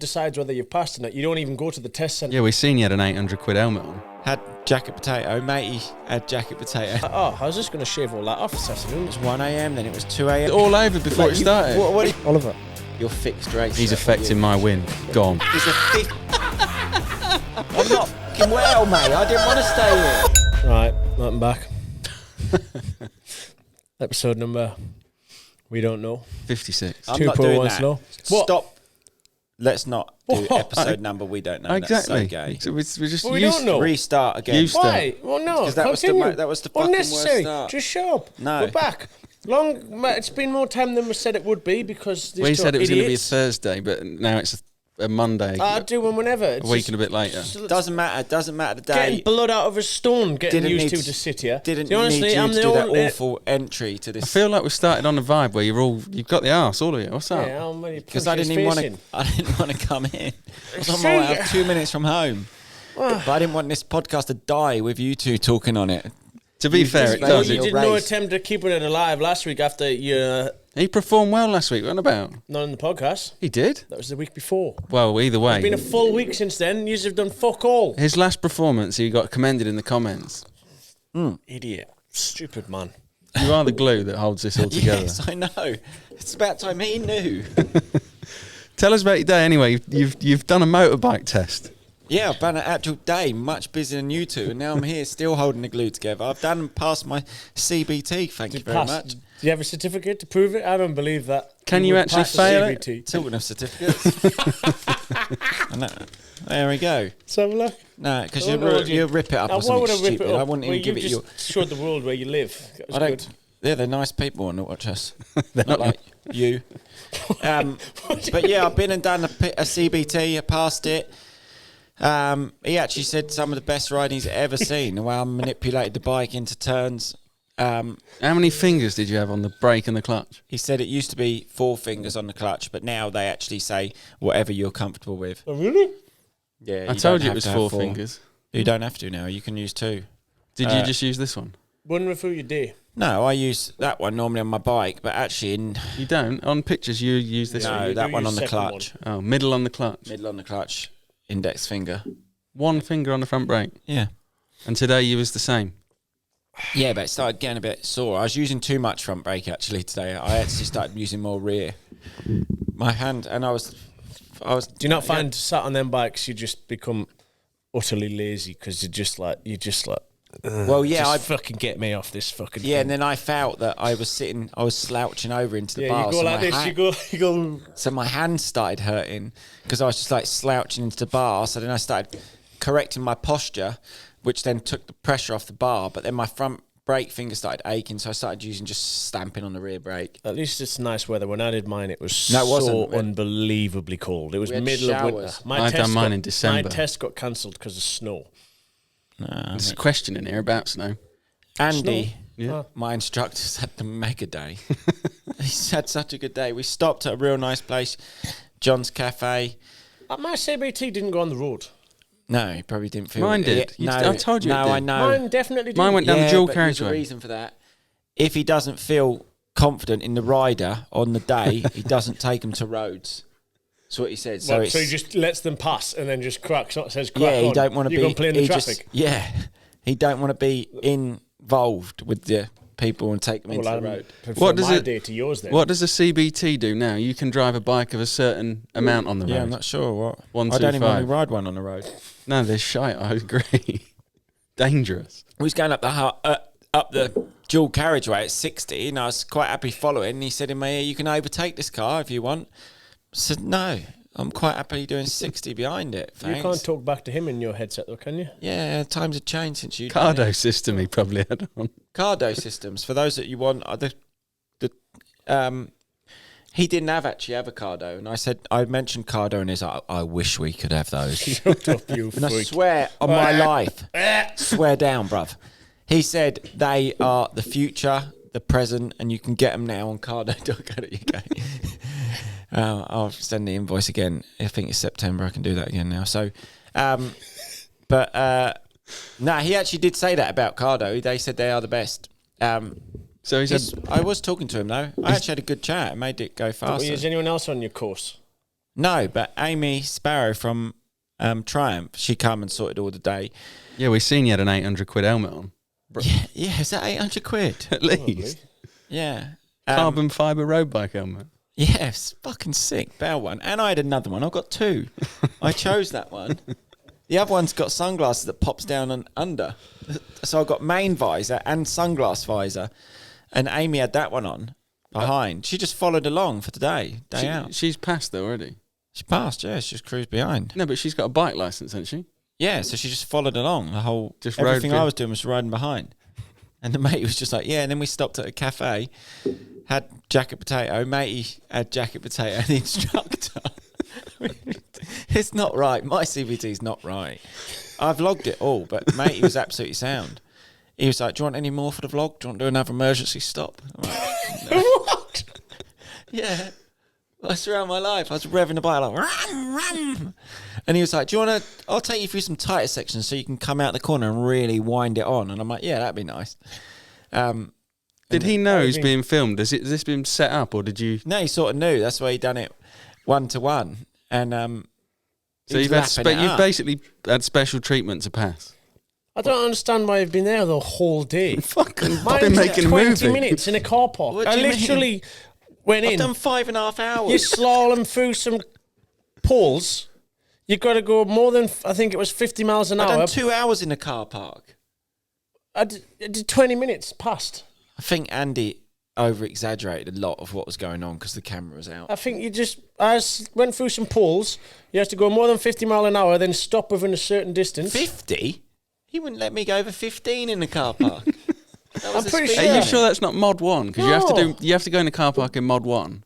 decides whether you've passed or not. You don't even go to the test centre. Yeah, we seen you had an 800 quid helmet on. Had jacket potato, matey had jacket potato. Oh, I was just going to shave all that off this afternoon. It was 1 a.m, then it was 2 a.m. All over before it started. What Oliver. You're fixed race. He's affecting my win. Gone. He's a I'm not fucking well, mate. I didn't want to stay here. Right, I'm back. Episode number, we don't know. 56. I'm not doing that. 2PRO1SLOW. Stop. Let's not do What? episode number we don't know. Exactly. That's so gay. So we just Well, we don't know. Restart again. Used to. Why? Well, no. Because that was the fucking worst unnecessary. start. Just show up. No. We're back. It's been more time than we said it would be because these We two said it was going to be a idiots. Thursday, but now it's a Monday. I'll do one whenever. a week and a bit later. Doesn't matter the day. Getting blood out of a stone, getting Didn't used need to sit here. Didn't See, honestly, need you I'm to the do that only. awful entry to this. I feel like we started on a vibe where you've got the arse, all of you. What's up? Yeah, how many Because I didn't even want to come in. I was on my way out 2 minutes from home. But I didn't want this podcast to die with you two talking on it. To be fair, it just does. made You your did no race. attempt at keeping it alive last week after you He performed well last week. What about? not in the podcast. He did. That was the week before. Well, either It's way, been a full week since then. You have done fuck all. his last performance, he got commended in the comments. Idiot. Stupid man. You are the glue that holds this all together. Yes, I know. It's about time he knew. Tell us about your day anyway. You've done a motorbike test. Yeah, I've done an actual day, much busier than you two, and now I'm here still holding the glue together. I've done and passed my CBT, thank you very Pass. much. Do you have a certificate to prove it? I don't believe that. Can you would actually pass a fail it? CBT. Talking of certificates. And there we go. Let's have a look. No, because Oh, no, you rip it up Now, or why something would I rip stupid. it up? I wouldn't even give it you. you. Just showed the world where you live. That was I don't. good. Yeah, they're nice people and watch us. They're Not not like you. But yeah, I've been and done a CBT. I passed it. He actually said some of the best riding he's ever seen. The way I manipulated the bike into turns. How many fingers did you have on the brake and the clutch? He said it used to be 4 fingers on the clutch, but now they actually say whatever you're comfortable with. Oh, really? Yeah, I told you it was 4 fingers. You don't have to now. You can use 2. Did you just use this one? Wondering through your day. No, I use that one normally on my bike, but actually You don't. On pictures, you use this No, one. no, you that do one use on the second clutch. Oh, middle on the clutch. Middle on the clutch, index finger. 1 finger on the front brake. Yeah. And today you was the same. Yeah, but it started getting a bit sore. I was using too much front brake actually today. I actually started using more rear. My hand, and I was. Do you not find sat on them bikes you just become utterly lazy because you're just like. Well, yeah, just fucking get me off this fucking. Yeah, thing. and then I felt that I was slouching over into the Yeah, bar. you go so like my this. hand- You go. So my hand started hurting because I was just like slouching into the bar. So then I started correcting my posture, which then took the pressure off the bar. But then my front brake finger started aching, so I started using just stamping on the rear brake. At least it's nice weather. When I did mine, it was No, it so wasn't. unbelievably cold. It was We had middle of winter. showers. I done mine in December. My test got cancelled because of snow. There's a question in here about snow. Andy, Yeah. my instructor's had the mega day. He's had such a good day. We stopped at a real nice place, John's Cafe. My CBT didn't go on the road. No, he probably didn't feel Mine it. did. Yeah, I told you it No, did. I know. Mine definitely did. Mine went down the dual but there's a carriageway. reason for that. If he doesn't feel confident in the rider on the day, he doesn't take him to roads. That's what he said. So, So he just lets them pass and then just cracks. Not says crack yeah, he on. don't want to You be. go play in the he traffic. he don't want to be involved with the people and take them into the road. What does my day to yours then? What does a CBT do now? You can drive a bike of a certain amount on the road. Yeah, I'm not sure what. 1, I 2, don't even 5. want to ride one on the road. No, they're shite. I agree. Dangerous. We was going up the dual carriageway at 60, and I was quite happy following. And he said in my ear, "You can overtake this car if you want." I said, "No, I'm quite happy doing 60 behind it. Thanks." You can't talk back to him in your headset though, can you? Yeah, times have changed since you done it. Cardo system he probably had on. Cardo systems, for those that you want, are he didn't actually have a Cardo, and I mentioned Cardo, and he's like, "I wish we could have those." Shut up, you And I freak. swear on my life, swear down, bruv. He said they are the future, the present, and you can get them now on cardo.co.uk. I'll send the invoice again. I think it's September. I can do that again now. So, no, he actually did say that about Cardo. They said they are the best. So he said, I was talking to him though. I actually had a good chat. It made it go faster. Is anyone else on your course? No, but Amy Sparrow from Triumph, she come and sorted all the day. Yeah, we seen you had an 800 quid helmet on. Yeah, is that 800 quid? At least. Yeah. Carbon fibre road bike helmet. Yeah, it's fucking sick. Bell one. And I had another one. I got two. I chose that one. The other one's got sunglasses that pops down and under. So I got main visor and sunglass visor. And Amy had that one on behind. She just followed along for the day out. She's passed though already. She passed, yeah. She just cruised behind. No, but she's got a bike licence, hasn't she? Yeah, so she just followed along. The whole Just everything rode I was doing was riding behind. And the mate was just like, yeah. And then we stopped at a cafe, had jacket potato. Matey had jacket potato. And the instructor, it's not right. My CBT's not right. I've logged it all, but Matey was absolutely sound. He was like, do you want any more for the vlog? Do you want to do another emergency stop? I'm like, no. What? Yeah. That's around my life. I was revving the bike like, ram, ram. And he was like, do you want to, I'll take you through some tighter sections so you can come out the corner and really wind it on. And I'm like, yeah, that'd be nice. Did he know he's being filmed? Has this been set up or did you? No, he sort of knew. That's why he done it 1-to-1. And So you've basically had special treatment to pass. I don't understand why you've been there the whole day. Fucking Mine been took making a 20 movie. minutes in a car park. What do I you mean? literally went I've in. done 5.5 hours. You slalom through some poles. You got to go more than, I think it was 50 miles an I've hour. done 2 hours in a car park. I did 20 minutes past. I think Andy over-exaggerated a lot of what was going on because the camera was out. I think went through some poles. You have to go more than 50 mile an hour, then stop within a certain distance. 50? He wouldn't let me go over 15 in the car park. That was I'm the pretty speed sure. Are you limit. sure that's not mod 1? Because No. you have to go in a car park in mod 1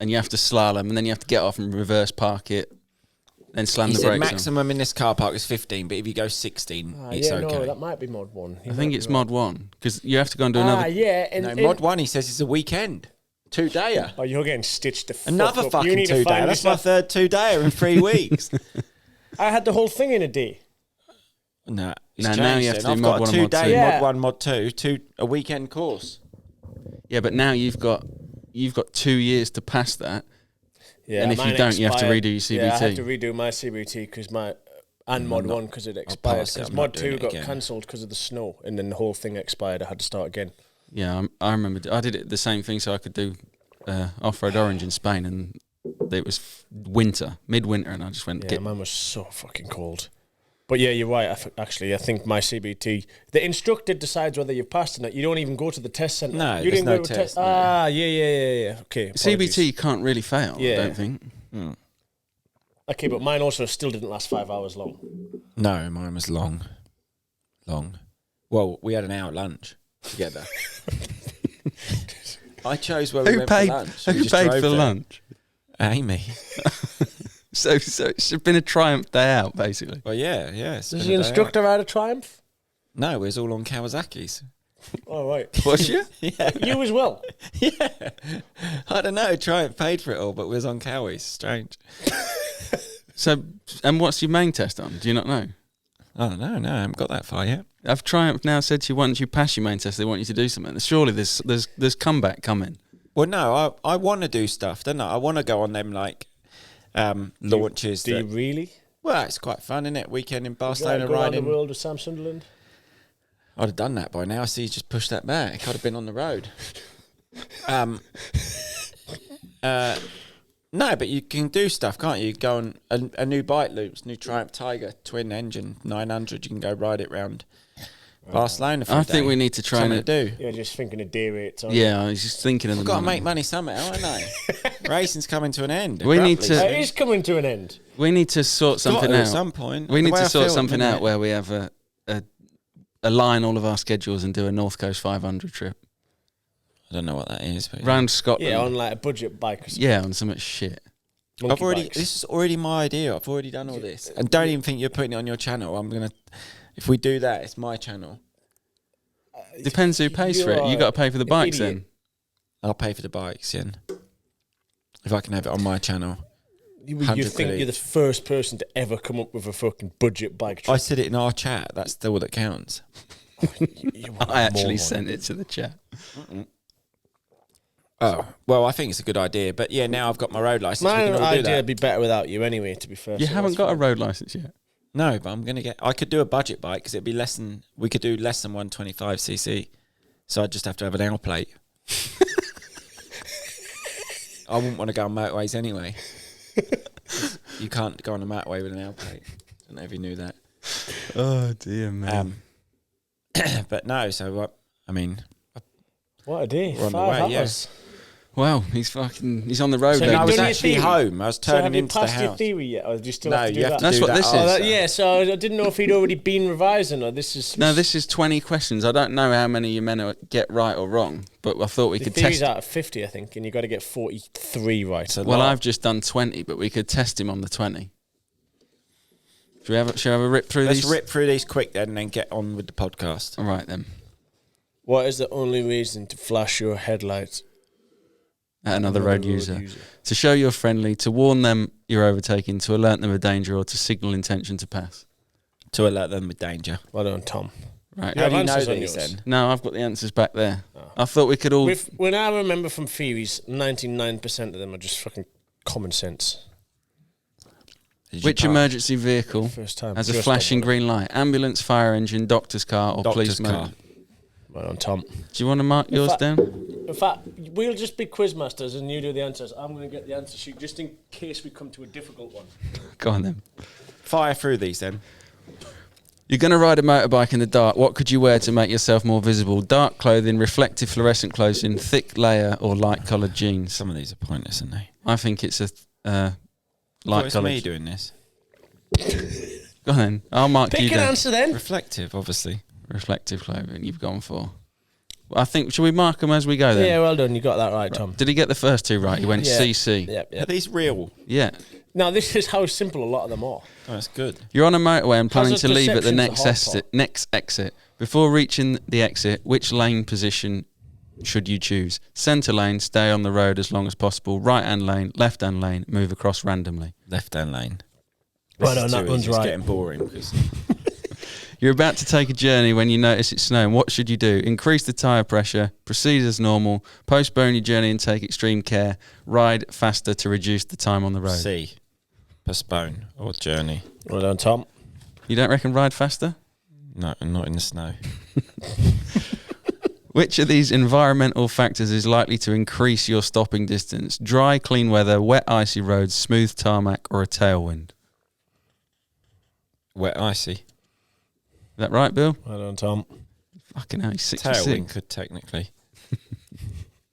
and you have to slalom and then you have to get off and reverse park it, then slam He the said brakes on. maximum in this car park is 15, but if you go 16, it's yeah, okay. no, that might be mod 1. I think it's mod 1 because you have to go and do another. yeah. No, mod 1, he says it's a weekend. 2-dayer. Oh, you're getting stitched the fuck Another up. You fucking need to 2-dayer. find That's my yourself- third 2-dayer in 3 weeks. I had the whole thing in a day. No, it's No, changed now you have then. to do I've mod got a 1 and mod 2-day, 2. Yeah. mod 1, mod 2, a weekend course. Yeah, but now you've got 2 years to pass that. Yeah, And if you mine don't, you have to expired. redo your Yeah, I had CBT. to redo my CBT because and mod 1 because it I'll expired. pass it, Because I'm not mod doing 2 it got again. cancelled because of the snow, and then the whole thing expired. I had to start again. Yeah, I remember. I did it the same thing so I could do off-road orange in Spain, and it was winter, midwinter, and I just went. Yeah, mine was so fucking cold. But yeah, you're right. I think my CBT, the instructor decides whether you've passed or not. You don't even go to the test centre. No, you there's didn't no go to test, no. Yeah. Okay. apologies. CBT can't really fail. Yeah. I don't think. Okay, but mine also still didn't last 5 hours long. No, mine was long. Well, we had an hour lunch together. I chose where we Who went paid? for lunch. We Who just paid drove for there. lunch? Amy. So it's been a Triumph day out, basically. Well, yeah. Does It's been the a day out. instructor ride a Triumph? No, it was all on Kawasaki's. Oh, right. Was you? Yeah. You as well. Yeah. I don't know. Triumph paid for it all, but was on Cowies. Strange. So, and what's your main test on? Do you not know? I don't know. No, I haven't got that far yet. Have Triumph now said to you once you pass your main test, they want you to do something? Surely there's comeback coming. Well, no, I want to do stuff, don't I? I want to go on them, like, launches. Do you that- really? Well, it's quite fun, isn't it? Weekend in Go Barcelona around the riding. world with Sam Sunderland? I'd have done that by now. I see you just pushed that back. I'd have been on the road. No, but you can do stuff, can't you? Go on a new bike loops, new Triumph Tiger twin engine 900. You can go ride it round Barcelona for a I day. think we need to try Something and to do. You're just thinking of day rates. aren't Yeah, I was just thinking of the I've got to money. make money somehow, haven't I? Racing's coming to an end. We need abruptly to- you? soon. It is coming to an end. We need to sort Got something to out. at some point. We The need way to I sort feel at the something out minute. where we have align all of our schedules and do a North Coast 500 trip I don't know what that is. But round Scotland. Yeah, on like a budget bike. Or something. Yeah, on some shit. Monkey bikes. This is already my idea. I've already done all this. And don't even think you're putting it on your channel. If we do that, it's my channel. Depends who pays for it. You got to pay for the an bikes idiot. then. I'll pay for the bikes, yeah. If I can have it on my channel. You 100 think quid you're the first person to ever come up with a fucking budget bike I trip? said it in our chat. That's all that counts. You are I actually moron. sent it to the chat. Oh, well, I think it's a good idea. But yeah, now I've got my road license. My we can all do idea that. would be better without you anyway, to be fair. You so haven't that's got a fine. road license yet. No, but I'm going to get... I could do a budget bike because it'd be less than... We could do less than 125cc. So I'd just have to have an L plate. I wouldn't want to go on motorways anyway. You can't go on a motorway with an L plate. I don't know if you knew that. Oh dear, man. But no, so what? I mean... What a day. We're on the 5 way, hours. Wow, he's on the road. So And you've I done was your actually theory? home. I was So turning have you into the passed your house. theory yet, or do you still No, have to do you have that? to That's do what that this after. is. Yeah, so I didn't know if he'd already been revising, or this is... No, this is 20 questions. I don't know how many you're meant to get right or wrong, but I thought we The could theory's test. out of 50, I think, and you got to get 43 right. So Well, I've just done 20, but we could test him on the 20. Shall we have a rip through Let's these? rip through these quick then and then get on with the podcast. All right, then. What is the only reason to flash your headlights At another road user. To show you're friendly, to warn them you're overtaking, to alert them of danger, or to signal intention to pass. To alert them with danger. Well done, Tom. Right. You How have do you know answers on these yours? then? No, I've got the answers back there. Oh. I thought we could all... When I remember from theories, 99% of them are just fucking common sense. Did you Which park? emergency vehicle First time. has a Just flashing done green light? Ambulance, fire engine, doctor's car, or Doctor's police motor? car. Well done, Tom. Do you want to mark yours fact- down? In fact, we'll just be quizmasters and you do the answers. I'm going to get the answer sheet just in case we come to a difficult one. Go on then. Fire through these then. You're going to ride a motorbike in the dark. What could you wear to make yourself more visible? Dark clothing, reflective fluorescent clothing, thick layer, or light-coloured jeans? Some of these are pointless, aren't they? I think it's a It's me light-coloured. doing this. Go on then. I'll mark you Pick an down. answer then. Reflective, obviously. Reflective clothing you've gone for. I think, shall we mark them as we go then? Yeah, well done. You got that right, Tom. Did he get the first two right? He went Yeah. CC. Yep, Are yep. these real? Yeah. Now, this is how simple a lot of them are. Oh, that's good. You're on a motorway and planning Hazard to leave at the perception's the hard next exit. Before reaching the exit, which lane position should you choose? Centre lane, stay on the road as long as possible. Right-hand lane, left-hand lane, move across randomly. Left-hand lane. Well This done, is that too one's easy. It's right. getting boring. 'Cause You're about to take a journey when you notice it's snowing. What should you do? Increase the tyre pressure, proceed as normal, postpone your journey and take extreme care, ride faster to reduce the time on the road. C. Postpone or journey. Well done, Tom. You don't reckon ride faster? No, not in the snow. Which of these environmental factors is likely to increase your stopping distance? Dry, clean weather, wet, icy roads, smooth tarmac, or a tailwind? Wet, icy. Is that right, Bill? Well done, Tom. Fucking hell, he's 66. Tailwind could technically.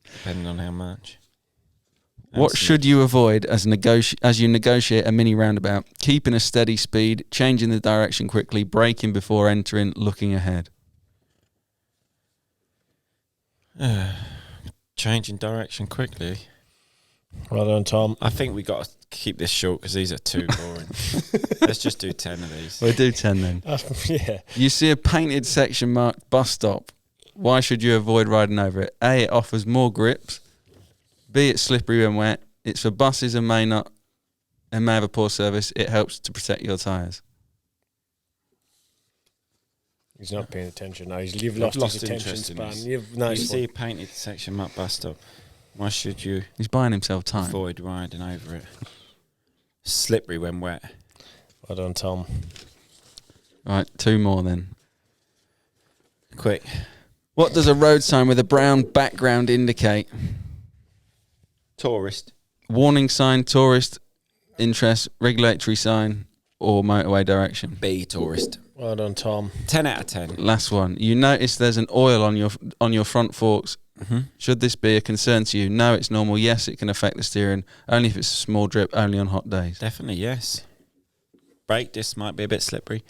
Depending on how much. What should you avoid as you negotiate a mini roundabout? Keeping a steady speed, changing the direction quickly, braking before entering, looking ahead. Changing direction quickly. Well done, Tom. I think we got to keep this short because these are too boring. Let's just do 10 of these. We'll do 10 then. Yeah. You see a painted section marked bus stop. Why should you avoid riding over it? A, it offers more grips. B, it's slippery when wet. It's for buses and may have a poor service. It helps to protect your tyres. He's not paying attention now. You've lost his attention interest in span. this. You've You nice see one. a painted section marked bus stop. Why should you He's buying himself time. avoid riding over it? Slippery when wet. Well done, Tom. Right, 2 more then. Quick. What does a road sign with a brown background indicate? Tourist. Warning sign, tourist interest, regulatory sign, or motorway direction? B, tourist. Well done, Tom. 10 out of 10. Last one. You notice there's an oil on your front forks. Mm-hmm. Should this be a concern to you? No, it's normal. Yes, it can affect the steering. Only if it's a small drip, only on hot days. Definitely, yes. Brake disc might be a bit slippery.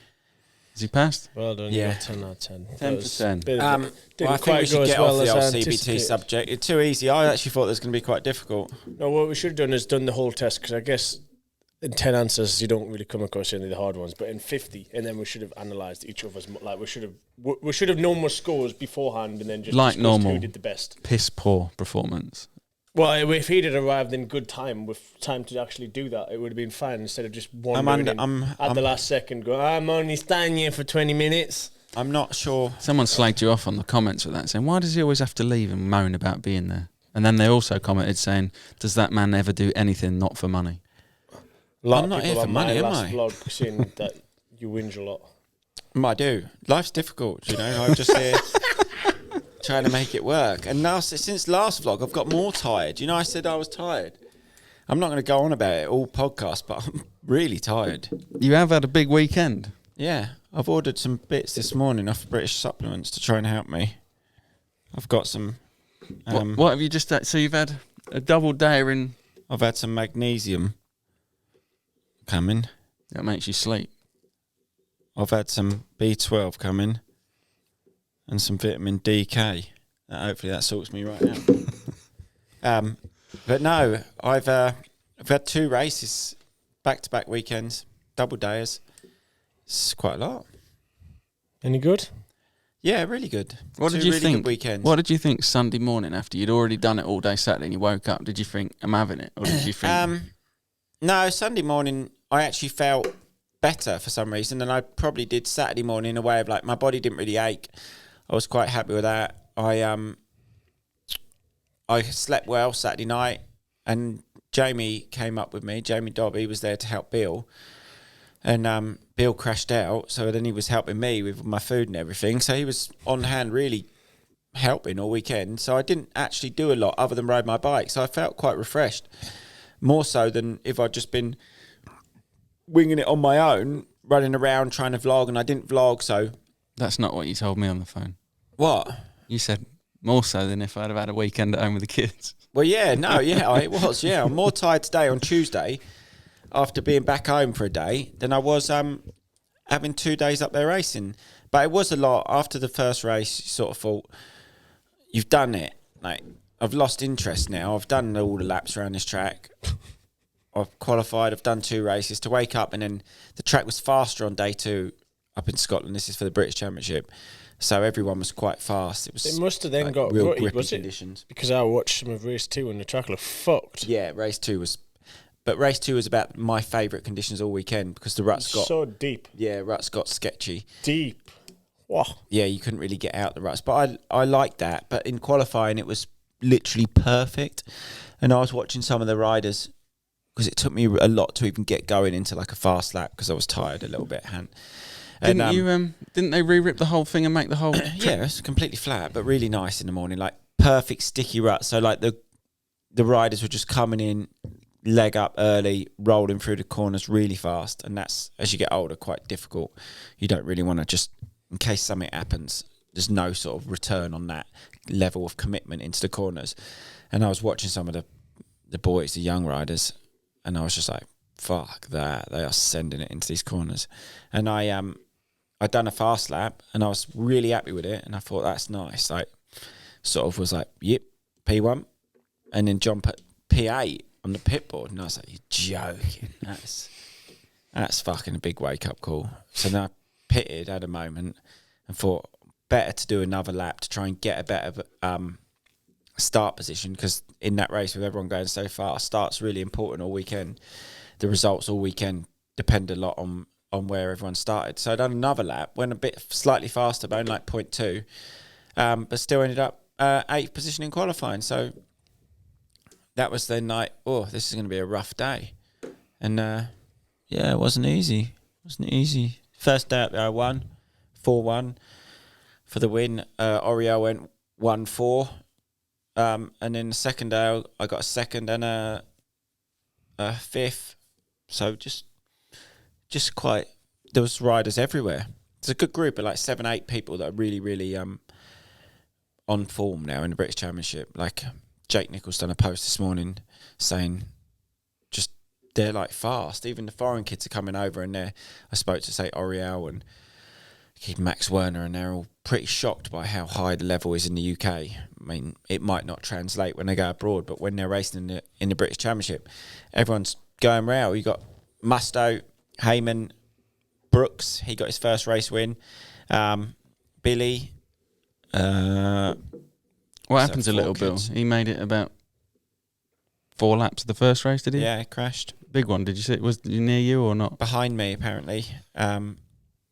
Has he passed? Well done. Yeah. You got 10 out of 10. 10 for 10. Didn't Well, I think quite we go should as get well off the as old I CBT anticipated. subject. It's too easy. I actually thought it was going to be quite difficult. No, what we should have done is done the whole test, because I guess in 10 answers you don't really come across any of the hard ones, but in 50, and then we should have analysed each other's. Like we should have known more scores beforehand, and then just Like discussed normal. who did the best. Piss poor performance. Well, if he'd had arrived in good time with time to actually do that, it would have been fine instead of just wandering at the last second going, I'm only staying here for 20 minutes. I'm not sure. Someone slagged you off on the comments with that, saying, why does he always have to leave and moan about being there? And then they also commented saying, does that man ever do anything not for money? A lot I'm of not people here for on money, my am last I? vlog saying that you whinge a lot. I do. Life's difficult, you know. I'm just here trying to make it work. And now, since last vlog, I've got more tired. You know, I said I was tired. I'm not going to go on about it all podcast, but I'm really tired. You have had a big weekend. Yeah, I've ordered some bits this morning off British Supplements to try and help me. I've got some... What have you just had? So you've had a double dayer in... I've had some magnesium coming. That makes you sleep. I've had some B12 coming. And some vitamin DK. Hopefully that sorts me right out. But no, I've had 2 races, back-to-back weekends, double dayers. It's quite a lot. Any good? Yeah, really good. What 2 did you really think? Good weekends. What did you think Sunday morning after you'd already done it all day Saturday and you woke up? Did you think, I'm having it? Or did you think... No, Sunday morning I actually felt better for some reason than I probably did Saturday morning, in a way of like my body didn't really ache. I was quite happy with that. I slept well Saturday night, and Jamie came up with me. Jamie Dobby was there to help Bill, and Bill crashed out, so then he was helping me with my food and everything. So he was on hand, really helping all weekend. So I didn't actually do a lot other than ride my bike. So I felt quite refreshed, more so than if I'd just been winging it on my own, running around trying to vlog, and I didn't vlog. So That's not what you told me on the phone. what? You said more so than if I'd have had a weekend at home with the kids. Well, yeah, no, yeah, it was. Yeah, I'm more tired today on Tuesday after being back home for a day than I was having 2 days up there racing. But it was a lot. After the first race, you sort of thought, you've done it. Like, I've lost interest now. I've done all the laps around this track. I've qualified. I've done 2 races. To wake up, and then the track was faster on day 2 up in Scotland. This is for the British Championship. So everyone was quite fast. It must have then like got real rutty, grippy was it? conditions. Because I watched some of race 2 and the track looked fucked. Yeah, race 2 was... But race 2 was about my favourite conditions all weekend because the ruts got... So deep. Yeah, ruts got sketchy. Deep. Wow. Yeah, you couldn't really get out the ruts. But I liked that. But in qualifying, it was literally perfect. And I was watching some of the riders because it took me a lot to even get going into like a fast lap because I was tired a little bit. Didn't they re-rip the whole thing and make the whole... Yeah, it's completely flat, but really nice in the morning. Like perfect sticky ruts. So like the riders were just coming in, leg up early, rolling through the corners really fast. And that's, as you get older, quite difficult. You don't really want to just, in case something happens, there's no sort of return on that level of commitment into the corners. And I was watching some of the boys, the young riders, and I was just like, fuck that. They are sending it into these corners. And I'd done a fast lap and I was really happy with it. And I thought, that's nice. Like, sort of was like, yep, P1. And then jump at P8 on the pit board. And I was like, you're joking. That's fucking a big wake-up call. So then I pitted, had a moment, and thought, better to do another lap to try and get a better start position, because in that race with everyone going so fast, start's really important all weekend. The results all weekend depend a lot on where everyone started. So I done another lap, went a bit slightly faster, but only like 0.2, but still ended up 8th position in qualifying. So that was then like, oh, this is going to be a rough day. And yeah, it wasn't easy. First day out there I won, 4-1 for the win. Oriel went 1-4. And then the second day I got a second and a 5th. So just quite, there was riders everywhere. It's a good group of like 7-8 people that are really, really on form now in the British Championship. Like Jake Nichols done a post this morning saying just they're like fast. Even the foreign kids are coming over, and I spoke to say Oriel and kid Max Werner, and they're all pretty shocked by how high the level is in the UK. I mean, it might not translate when they go abroad, but when they're racing in the British Championship, everyone's going rail. You got Musto, Heyman, Brooks. He got his first race win. Billy. What happened to Little Bill? He made it about 4 laps of the first race, did he? Yeah, he crashed. Big one. Did you see it? Was he near you or not? Behind me, apparently.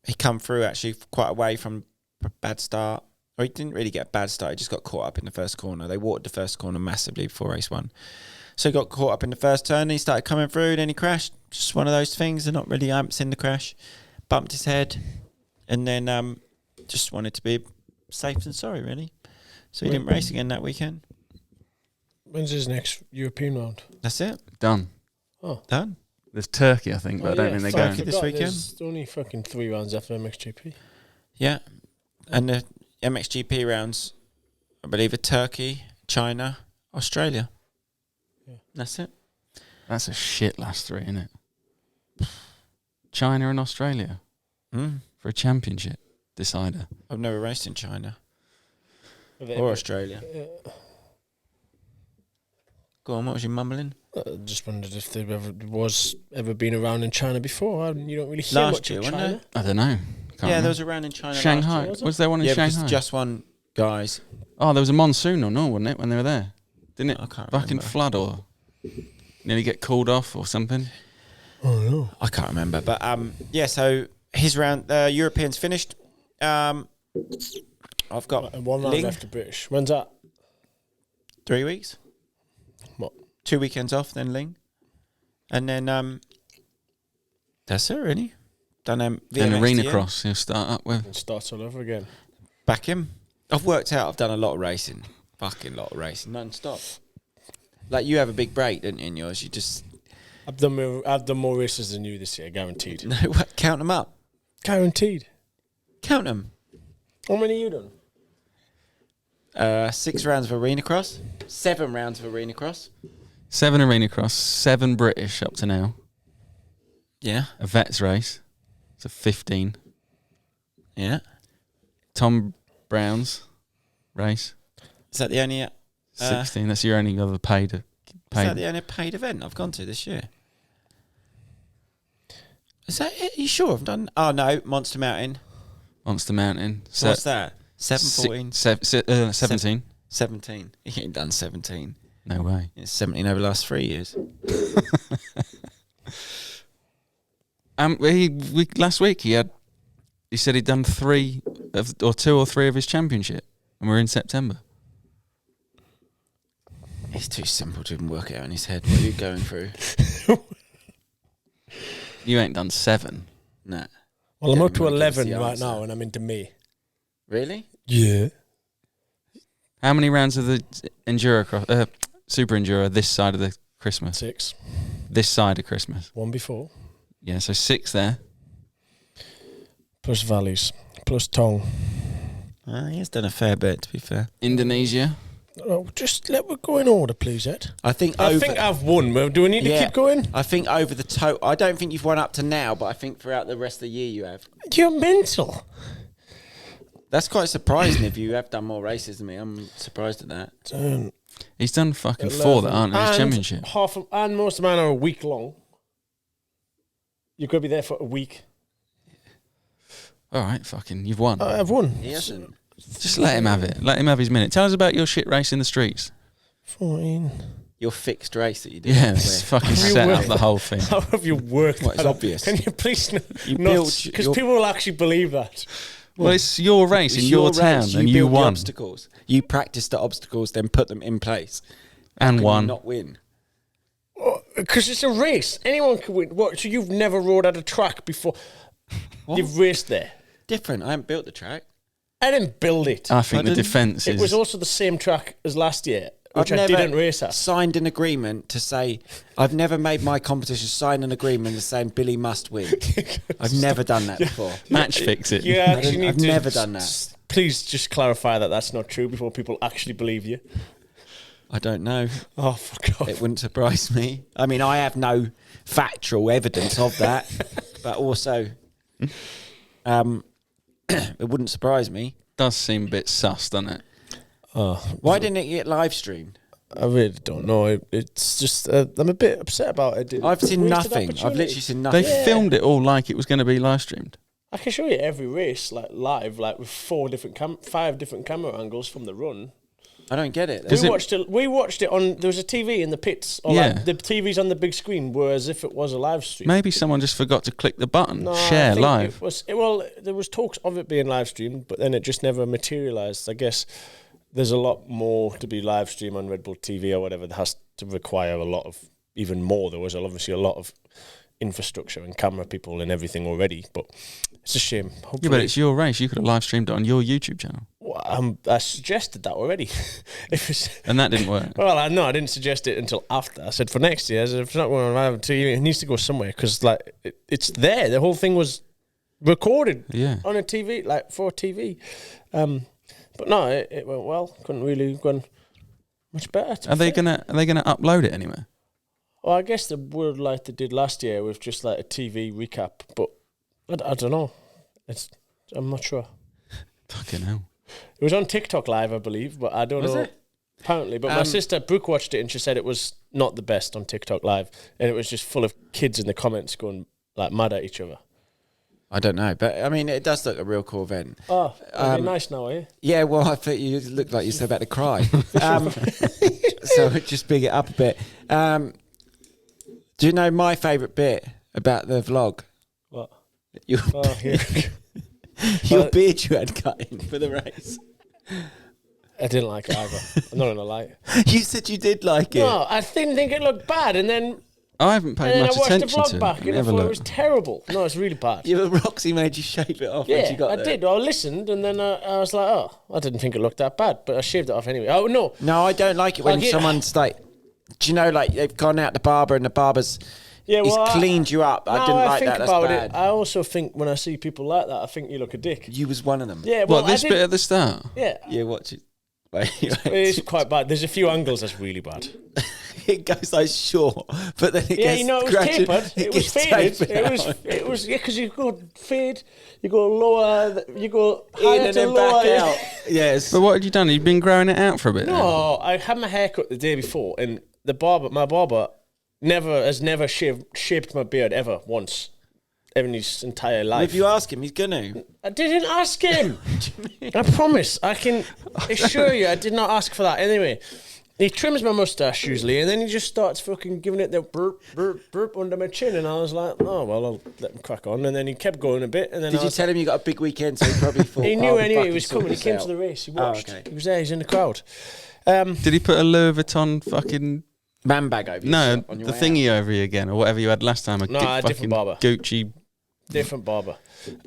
He come through actually quite away from a bad start. Or he didn't really get a bad start. He just got caught up in the first corner. They watered the first corner massively before race 1. So he got caught up in the first turn. He started coming through. Then he crashed. Just one of those things. They're not really amps in the crash. Bumped his head. And then just wanted to be safe than sorry, really. So he didn't race again that weekend. When's his next European round? That's it. Done. Oh. Done. There's Turkey, I think, but I don't think they're going. This weekend. There's only fucking 3 rounds after MXGP. Yeah. And the MXGP rounds, I believe, are Turkey, China, Australia. Yeah. That's it. That's a shit last 3, isn't it? China and Australia for a championship decider. I've never raced in China or Australia. Go on, what was you mumbling? I just wondered if there ever been around in China before. You don't really hear Last much year, of wasn't China. I don't know. Can't Yeah, remember. there was a round in China. Shanghai. Last year, Was there one in yeah, Shanghai? just one, guys. Oh, there was a monsoon or no, wasn't it, when they were there? Didn't it? I can't fucking remember. flood or nearly get called off or something? Oh, no. I can't remember, but yeah. So his round, Europeans finished. I've got And 1 round Ling, after British. When's that? 3 weeks. What? 2 weekends off, then Ling, and then that's it really. Done Then Arena VMXDN. Cross he'll start up with. And starts all over again. Back him. I've worked out. I've done a lot of racing. Fucking lot of racing, non-stop. Like you have a big break, don't you? In yours, you just I've done more races than you this year, guaranteed. no. What, count them up. Guaranteed. Count them. How many you done? 6 rounds of Arena Cross. 7 rounds of Arena Cross. 7 Arena Cross, 7 British up to now. Yeah. A Vets race. So 15. Yeah. Tom Brown's race. Is that the only? 16. That's your only other paid. Is that the only paid event I've gone to this year? Is that it? Are you sure I've done? Oh no, Monster Mountain. Monster Mountain. What's that? 7, 14? 17. 17. He ain't done 17. No way. It's 17 over the last 3 years. Last week he said he'd done 2 or 3 of his championship, and we're in September. It's too simple to even work it out in his head. What are you going through? You ain't done 7. Nah. Well, I'm Don't up to even give us 11 the right answer. now, and I'm into May. Really? Yeah. How many rounds of the Enduro Super Enduro this side of the Christmas? 6. This side of Christmas. 1 before. Yeah, so 6 there. Plus Valleys. Plus Tong. He has done a fair bit, to be fair. Indonesia. Oh, just let me go in order, please, Ed. I think I've won. Well, do we need to keep going? I think over the total. I don't think you've won up to now, but I think throughout the rest of the year you have. You're mental. That's quite surprising if you have done more races than me. I'm surprised at that. He's done fucking 4 that aren't in his championship. And most of mine are a week long. You've got to be there for a week. All right, fucking, you've won. I've won. He hasn't. Just let him have it. Let him have his minute. Tell us about your shit race in the streets. 14. Your fixed race that you did. Yeah, it's fucking set up the whole thing. How have you worked Well, it's that out? obvious. Can you please You not? built Because your- people will actually believe that. Well, it's your race in your town, race. and you built the won. obstacles. You practiced the obstacles, then put them in place. How And can you won. not win. Because it's a race. Anyone can win. What? So you've never rode at a track before? What? You've raced there. Different. I haven't built the track. I didn't build it. I think the didn't- defence It is... was also the same track as last year, which I've I never didn't race at. signed an agreement to say I've never made my competition sign an agreement saying Billy must win. I've never done that before. Match fix it. You actually need I've to never done that. Please just clarify that that's not true before people actually believe you. I don't know. Oh, fuck off. It wouldn't surprise me. I mean, I have no factual evidence of that, but also, it wouldn't surprise me. Does seem a bit sus, doesn't it? Oh, Why didn't it get live streamed? I really don't know. It's just I'm a bit upset about it. I've seen Wasted nothing. I've opportunity. literally seen They nothing. filmed it all like it was going to be live streamed. I can show you every race like live, like with 5 different camera angles from the run. I don't get it. We watched it on. There was a TV in the pits. Or like the TVs on the big screen were as if it was a live stream. Maybe someone just forgot to click the button. No, share live. There was talks of it being live streamed, but then it just never materialised. I guess there's a lot more to be live stream on Red Bull TV or whatever. That has to require a lot of, even more. There was obviously a lot of infrastructure and camera people and everything already, but it's a shame. Yeah, but it's your race. You could have live streamed it on your YouTube channel. Well, I suggested that already. And that didn't work. Well, I didn't suggest it until after. I said for next year, if it's not going on live TV, it needs to go somewhere because like it's there. The whole thing was recorded on a TV, like for TV. But no, it went well. Couldn't really gone much better. Are they gonna upload it anywhere? Well, I guess they would like they did last year with just like a TV recap, but I don't know. I'm not sure. Fucking hell. It was on TikTok Live, I believe, but I don't know. It? Apparently, but my sister Brooke watched it and she said it was not the best on TikTok Live, and it was just full of kids in the comments going like mad at each other. I don't know, but I mean, it does look a real cool event. Oh, it'd be nice now, eh? Yeah, well, I thought you looked like you said about to cry. So just big it up a bit. Do you know my favourite bit about the vlog? What? Your beard you had cut in for the race. I didn't like it either. I'm not gonna lie. You said you did like it. No, I didn't think it looked bad, and then I haven't paid much attention to it. I watched the vlog back, and I thought it was terrible. No, it's really bad. Yeah, but Roxy made you shave it off when she got there. I did. I listened, and then I was like, oh, I didn't think it looked that bad, but I shaved it off anyway. Oh no, no, I don't like it when someone's like, do you know, like they've gone out to the barber and the barber's. Yeah, well, he's cleaned you up. I didn't like that. That's bad. I also think when I see people like that, I think you look a dick. You was one of them. Yeah, well, this bit at the start? Yeah. Yeah, watch it. It's quite bad. There's a few angles that's really bad. It goes like short, but then it gets it was tapered. It was faded. It was because you go fade, you go lower, you go higher and then lower, back out. Yes. But what had you done? You've been growing it out for a bit. No, I had my hair cut the day before, and my barber has never shaped my beard ever once in his entire life. If you ask him, he's gonna. I didn't ask him. I promise. I can assure you, I did not ask for that. Anyway, he trims my mustache usually, and then he just starts fucking giving it the burp, burp, burp under my chin, and I was like, oh well, I'll let him crack on. And then he kept going a bit, and then did you tell him you got a big weekend? So he probably thought he knew anyway. He was coming. He came to the race. He watched. Oh, okay. He was there. He's in the crowd. Did he put a Louis Vuitton fucking man bag over you? No, the thingy over you again, or whatever you had last time. A different barber. Gucci. Different barber.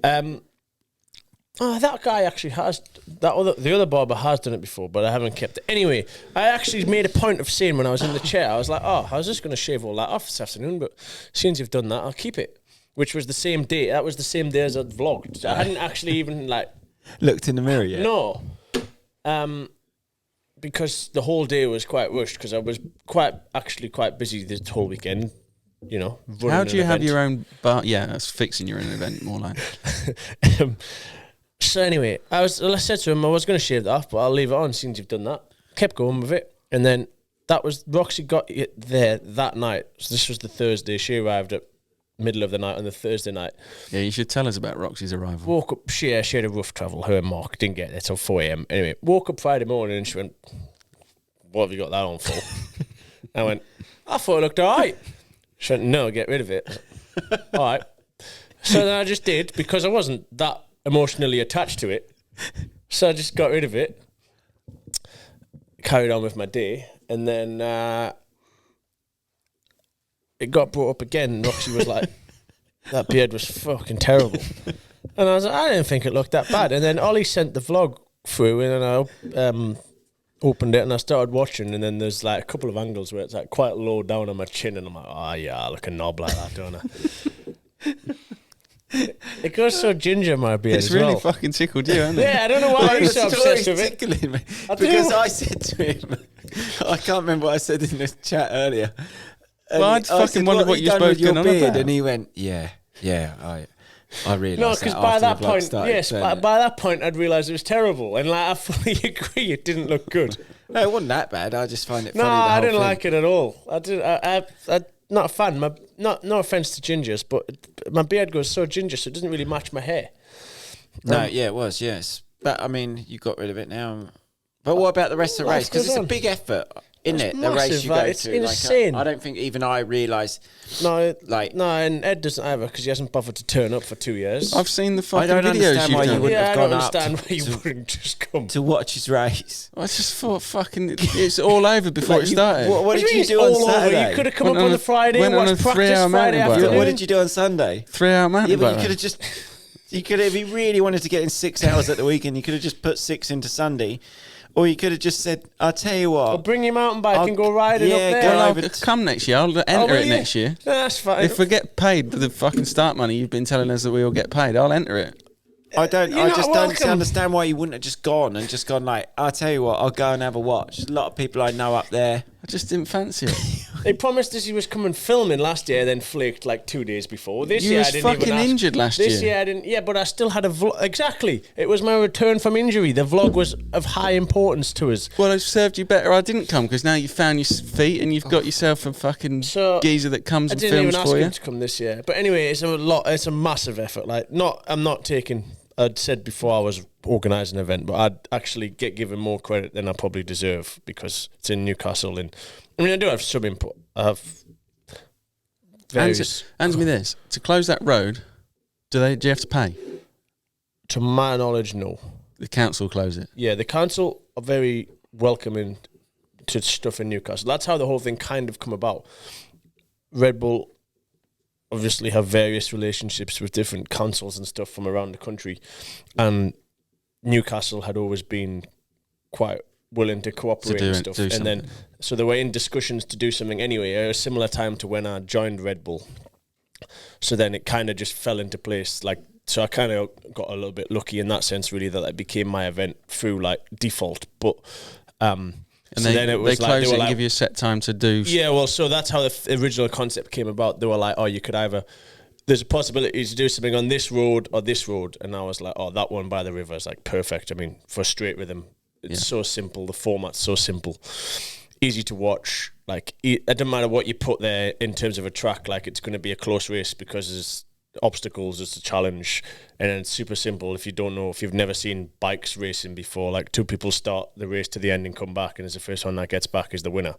That guy actually has the other barber has done it before, but I haven't kept it. Anyway, I actually made a point of saying when I was in the chair, I was like, I was just going to shave all that off this afternoon, but since you've done that, I'll keep it. Which was the same day. That was the same day as I vlogged. I hadn't actually even looked in the mirror yet. No. Because the whole day was quite rushed because I was quite busy this whole weekend. You know, how do you have your own bar? Yeah, that's fixing your own event more like. So anyway, I said to him I was going to shave that off, but I'll leave it on since you've done that. Kept going with it, and then Roxy got it there that night. So this was the Thursday. She arrived at middle of the night on the Thursday night. Yeah, you should tell us about Roxy's arrival. Woke up. She had a rough travel. Her and Mark didn't get there till 4 a.m. Anyway, woke up Friday morning and she went, "What have you got that on for?" I went, "I thought it looked all right." She went, "No, get rid of it." All right. So then I just did, because I wasn't that emotionally attached to it. So I just got rid of it, carried on with my day, and then it got brought up again. Roxy was like, that beard was fucking terrible. And I was like, I didn't think it looked that bad. And then Ollie sent the vlog through, and then I opened it and I started watching, and then there's like a couple of angles where it's like quite low down on my chin, and I'm like, oh yeah, I look a knob like that, don't I? It goes so ginger, my beard. It's really fucking tickled you, hasn't it? Yeah, I don't know why you're so obsessed with it. Tickling me. Because I said to him, I can't remember what I said in this chat earlier. Well, I fucking wondered what you're both going on about. And he went, yeah, I realised. No, because by that point, by that point, I'd realised it was terrible, and like I fully agree, it didn't look good. No, it wasn't that bad. I just find it funny. No, I didn't like it at all. I'm not a fan. No offense to gingers, but my beard goes so ginger, so it doesn't really match my hair. No, yeah, it was, yes. But I mean, you got rid of it now. But what about the rest of the Life race? Because goes it's a on. big effort, isn't It's it? The race massive, you like, go it's to. insane. Like, I don't think even I realise. No, Like- no, and Ed doesn't either because he hasn't bothered to turn up for 2 years. I've seen the fucking don't videos understand you've why you done. wouldn't yeah, have I don't gone up understand why you to- wouldn't just come. To watch his race. I just thought fucking it's all over before it started. What did do you mean do it's on all over? Saturday? You could have come Went up on on a- the Friday, went on watched a practice 3-hour Friday mountain bike. afternoon. What did you do on Sunday? 3-hour mountain Yeah, but bike you ride. could have just. You could have, if you really wanted to get in 6 hours at the weekend, you could have just put 6 into Sunday. Or you could have just said, I'll tell you what. Or bring your mountain bike I'll- and go riding yeah, up there. go Well, over I'll to- come next year. I'll Oh, enter will it you? next year. No, that's fine. If we get paid the fucking start money you've been telling us that we all get paid, I'll enter it. I You're not just welcome. don't understand why you wouldn't have just gone like, I'll tell you what, I'll go and have a watch. There's a lot of people I know up there. I just didn't fancy it. They promised us he was coming filming last year, then flaked like 2 days before. This You year was I didn't fucking even ask. injured last This year. year I didn't. Yeah, but I still had a vlog. Exactly. It was my return from injury. The vlog was of high importance to us. Well, it served you better. I didn't come because now you found your feet and you've got yourself a fucking So, geezer that comes I and didn't even films ask for him you. to come this year. But anyway, it's a lot. It's a massive effort. Like, I'm not taking. I'd said before I was organising an event, but I'd actually get given more credit than I probably deserve because it's in Newcastle. And I mean, I do have some input. I have various. Answer me this: to close that road, do you have to pay? To my knowledge, no. The council close it. Yeah, the council are very welcoming to stuff in Newcastle. That's how the whole thing kind of come about. Red Bull obviously have various relationships with different councils and stuff from around the country, and Newcastle had always been quite willing to cooperate and stuff. And then, so they were in discussions to do something anyway, at a similar time to when I joined Red Bull. So then it kind of just fell into place, like. So I kind of got a little bit lucky in that sense, really, that it became my event through like default. But And so then it was they like close they it were and like, give you a set time to do. yeah, well, so that's how the original concept came about. They were like, oh, you could either, there's a possibility to do something on this road or this road. And I was like, oh, that one by the river is like perfect. I mean, for straight rhythm, it's so simple. The format's so simple, easy to watch. Like, it doesn't matter what you put there in terms of a track. Like, it's going to be a close race because there's obstacles, it's a challenge, and then it's super simple. If you don't know, if you've never seen bikes racing before, like 2 people start the race to the end and come back, and it's the first one that gets back is the winner.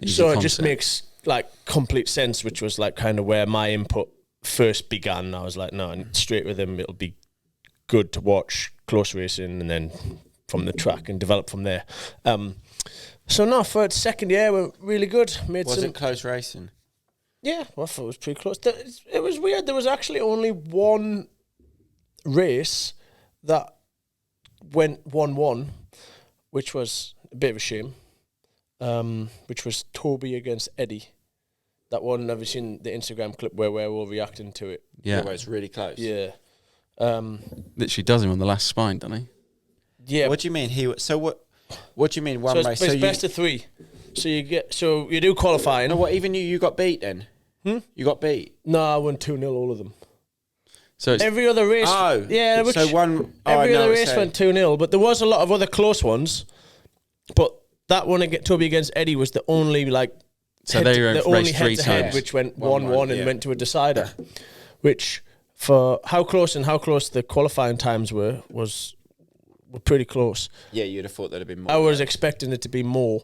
So it just makes like complete sense, which was like kind of where my input first began. I was like, no, straight with him, it'll be good to watch close racing, and then from the track and develop from there. So no, for its second year, we're really good. Was it close racing? Yeah, well, I thought it was pretty close. It was weird. There was actually only one race that went 1-1, which was a bit of a shame, which was Toby against Eddie. That one, have you seen the Instagram clip where we're all reacting to it? Yeah, Where it's really close. Yeah. literally does him on the last spine, doesn't he? Yeah. What do you mean? What do you mean one So race? it's best of 3. So you do qualifying. No, what? Even you got beat then? You got beat. No, I won 2-0 all of them. So it's, Every other race. Oh, yeah. Which, so one. every I know other what race you're went 2-0, but there was a lot of other close ones. But that one Toby against Eddie was the only like. So they the raced only 3 head-to-head, times. which went 1-1, 1-1 and yeah. went to a decider. Which, for how close the qualifying times were pretty close. Yeah, you'd have thought there'd have been more. I was expecting it to be more.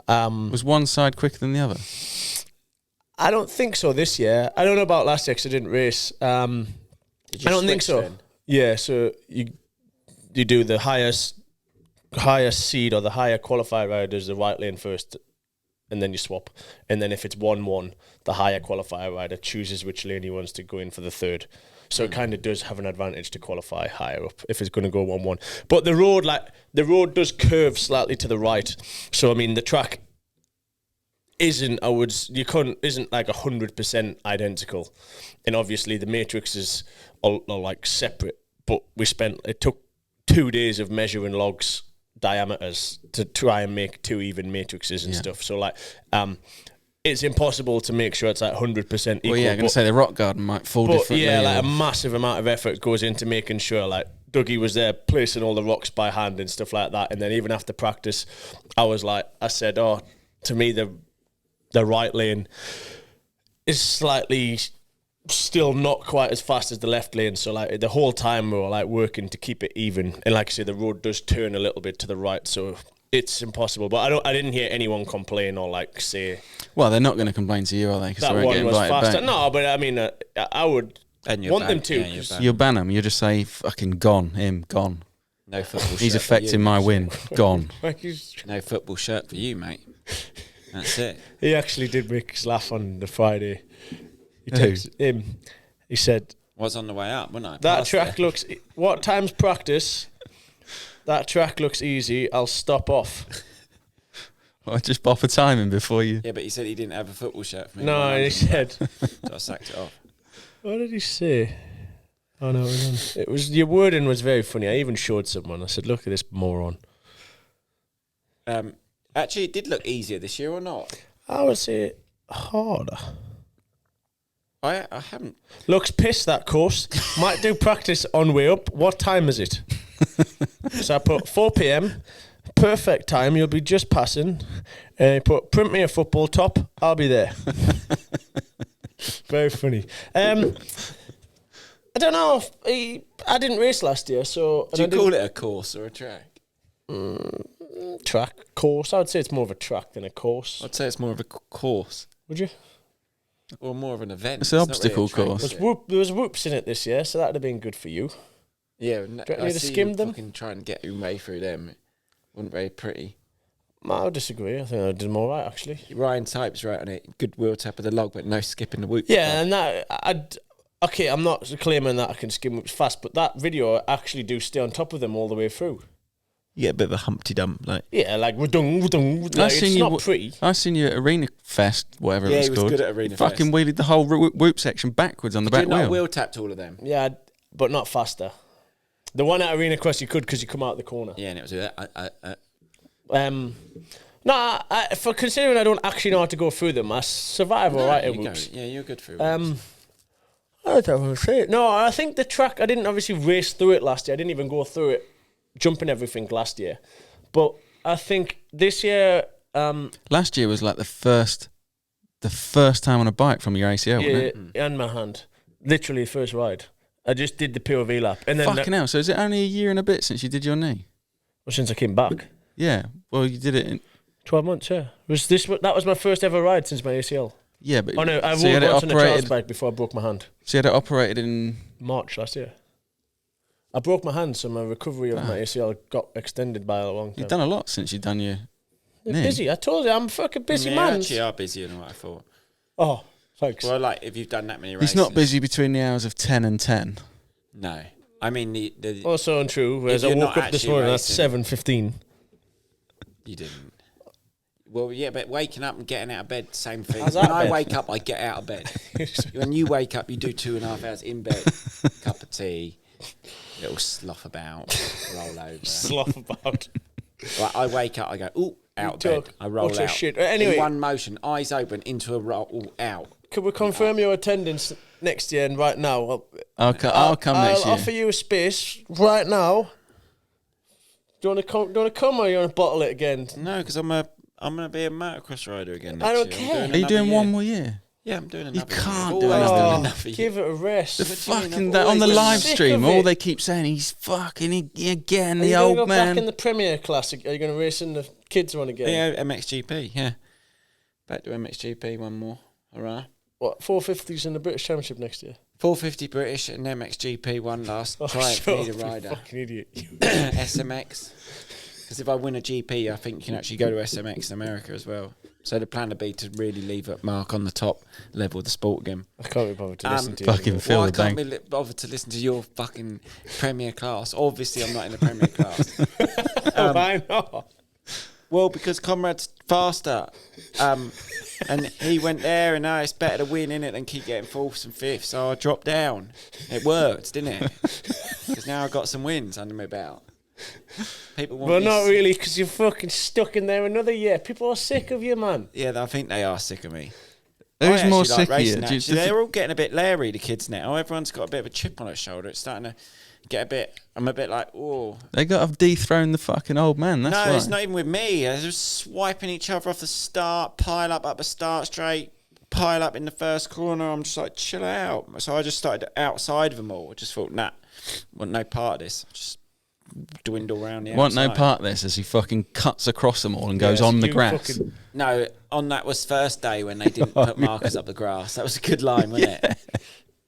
was one side quicker than the other? I don't think so this year. I don't know about last year because I didn't race. I don't think so. Then? Yeah, so you do the highest seed or the higher qualifier riders the right lane first, and then you swap. And then if it's 1-1, the higher qualifier rider chooses which lane he wants to go in for the third. So it kind of does have an advantage to qualify higher up if it's going to go 1-1. But the road does curve slightly to the right. So I mean the track isn't like 100% identical, and obviously the matrices are like separate. But it took 2 days of measuring logs diameters to try and make 2 even matrices and stuff. So like, it's impossible to make sure it's like 100% equal. Well, yeah, I'm going to say the rock garden might fall differently. Yeah, like a massive amount of effort goes into making sure like Dougie was there placing all the rocks by hand and stuff like that. And then even after practice, I said, to me the right lane is slightly still not quite as fast as the left lane. So like the whole time we were like working to keep it even. And like I say, the road does turn a little bit to the right, so it's impossible. But I didn't hear anyone complain or like say. Well, they're not going to complain to you, are they? Because that they won't one get was invited faster. back. No, but I mean, I would want them to. Yeah, You'll ban them. You'll just say, fucking gone, him, gone. no football shirt. He's for affecting you. my win. Gone. No football shirt for you, mate. That's it. He actually did make us laugh on the Friday. He Who? texted him. He said, Was on the way up, wasn't I? that Past track there. looks... What time's practice? That track looks easy. I'll stop off. Well, just bop a timing before you. Yeah, but he said he didn't have a football shirt for me. No, he said... So I sacked it off. What did he say? Oh, no, it was... Your wording was very funny. I even showed someone. I said, look at this moron. Actually, it did look easier this year, or not? I would say harder. I haven't. Looks pissed, that course. Might do practice on way up. What time is it? So I put 4 p.m. Perfect time. You'll be just passing. And I put print me a football top. I'll be there. Very funny. I don't know. I didn't race last year, so Do you call it a course or a track? track course? I would say it's more of a track than a course. I'd say it's more of a course, Would you? or more of an event. It's an not really a obstacle track, course. is it? There was whoops in it this year, so that'd have been good for you. Yeah, you want me to see skim you them? fucking try and get your way through them. It wasn't very pretty. I would disagree. I think I did them all right, actually. Ryan Type's right on it. Good wheel tap of the log, but no skipping the whoop. Yeah, and that okay, I'm not claiming that I can skim whoops fast, but that video I actually do stay on top of them all the way through. Yeah, a bit of a Humpty Dump, like. Yeah, like wudung, like it's not pretty. I seen you at Arena Fest, whatever Yeah, it was he was called. good at Arena You fucking Fest. wheelied the whole whoop section backwards on the Did back you not wheel. wheel tapped all of them? Yeah, but not faster. The one at Arena Quest you could because you come out the corner. Yeah, and it was No, for considering I don't actually know how to go through them, I survive all right at whoops. Yeah, you're good for I don't want to say it. No, I think the track, I didn't obviously race through it last year. I didn't even go through it, jumping everything last year. But I think this year... Last year was like the first time on a bike from your ACL, wasn't it? and my hand. Literally first ride. I just did the POV lap. And then Fucking hell, so is it only a year and a bit since you did your knee? well, since I came back. Yeah, well, you did it in... 12 months, yeah. That was my first ever ride since my ACL. Yeah, but... Oh no, I so you rode had it once on a child's operated, bike before I broke my hand. so you had it operated in... March last year. I broke my hand, so my recovery of my ACL got extended by a long time. You've done a lot since you've done your You're knee. busy. I told you, I'm a fucking busy You man. actually are busier than what I thought. Oh, thanks. Well, like, if you've done that many races... He's not busy between the hours of 10 and 10. No. I mean, the Also untrue, whereas I you're woke not up this actually morning racing- at 7:15. You didn't. Well, yeah, but waking up and getting out of bed, same thing. How's When that I bed? wake up, I get out of bed. When you wake up, you do 2.5 hours in bed, cup of tea, little slough about, roll over. Slough about. Like, I wake up, I go, ooh, out of Talk. bed. I roll Utter out. shit. Anyway. In one motion, eyes open, into a roll, ooh, out. Could we confirm your attendance next year and right now? I'll come next I'll year. offer you a space right now. Do you want to come or you want to bottle it again? No, because I'm going to be a motocross rider again next I don't year. care. I'm Are you doing another one year. more year? Yeah, I'm doing another can't year. do I've always another done year. another year. Give it a rest. The What do you mean? fucking I've that on the always been live sick stream, of all it. they keep saying he's fucking again, Are the you going to old go back in man. the Premier Classic? Are you going to race in the kids one again? Yeah, MXGP, yeah. Back to MXGP, one more. Hurrah. What, 450s in the British Championship next year? 450 British and MXGP, one last try it for shut me up, to you rider. fucking idiot. SMX. Because if I win a GP, I think you can actually go to SMX in America as well. So the plan would be to really leave a mark on the top level of the sport again. I can't be bothered to listen to you. Fucking anymore. Phil Well, I the can't bank. be bothered to listen to your fucking Premier class. Obviously, I'm not in the Premier class. Why not? Well, because Conrad's faster. And he went there, and now it's better to win, innit, than keep getting fourths and fifths. So I dropped down. It worked, didn't it? Because now I've got some wins under my belt. People want Well, me not really, because you're fucking stuck in there another year. People are sick of you, man. Yeah, I think they are sick of me. Who's I more actually sick like of you? racing, Do you- actually. They're all getting a bit leery, the kids now. Everyone's got a bit of a chip on their shoulder. It's starting to get a bit... I'm a bit like, oh... They got to dethrone the fucking old man, that's No, why. it's not even with me. They're just swiping each other off the start, pile up a start straight, pile up in the first corner. I'm just like, chill out. So I just started outside of them all. I just thought, nah, want no part of this. Just dwindle around the outside. Want no part of this as he fucking cuts across them all and goes on the grass. No, on that was first day when they didn't put markers up the grass. That was a good line, wasn't it?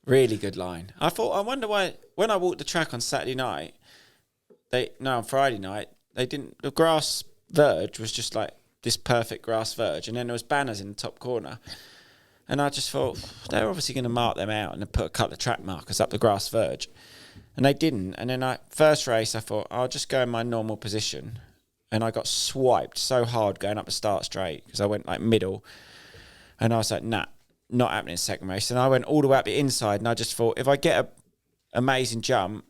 Really good line. I wonder why, when I walked the track on Saturday night, on Friday night, the grass verge was just like this perfect grass verge, and then there was banners in the top corner. And I just thought, they're obviously going to mark them out and then put a couple of track markers up the grass verge. And they didn't. And then first race, I thought, I'll just go in my normal position. And I got swiped so hard going up the start straight because I went like middle. And I was like, nah, not happening second race. And I went all the way up the inside, and I just thought, if I get an amazing jump,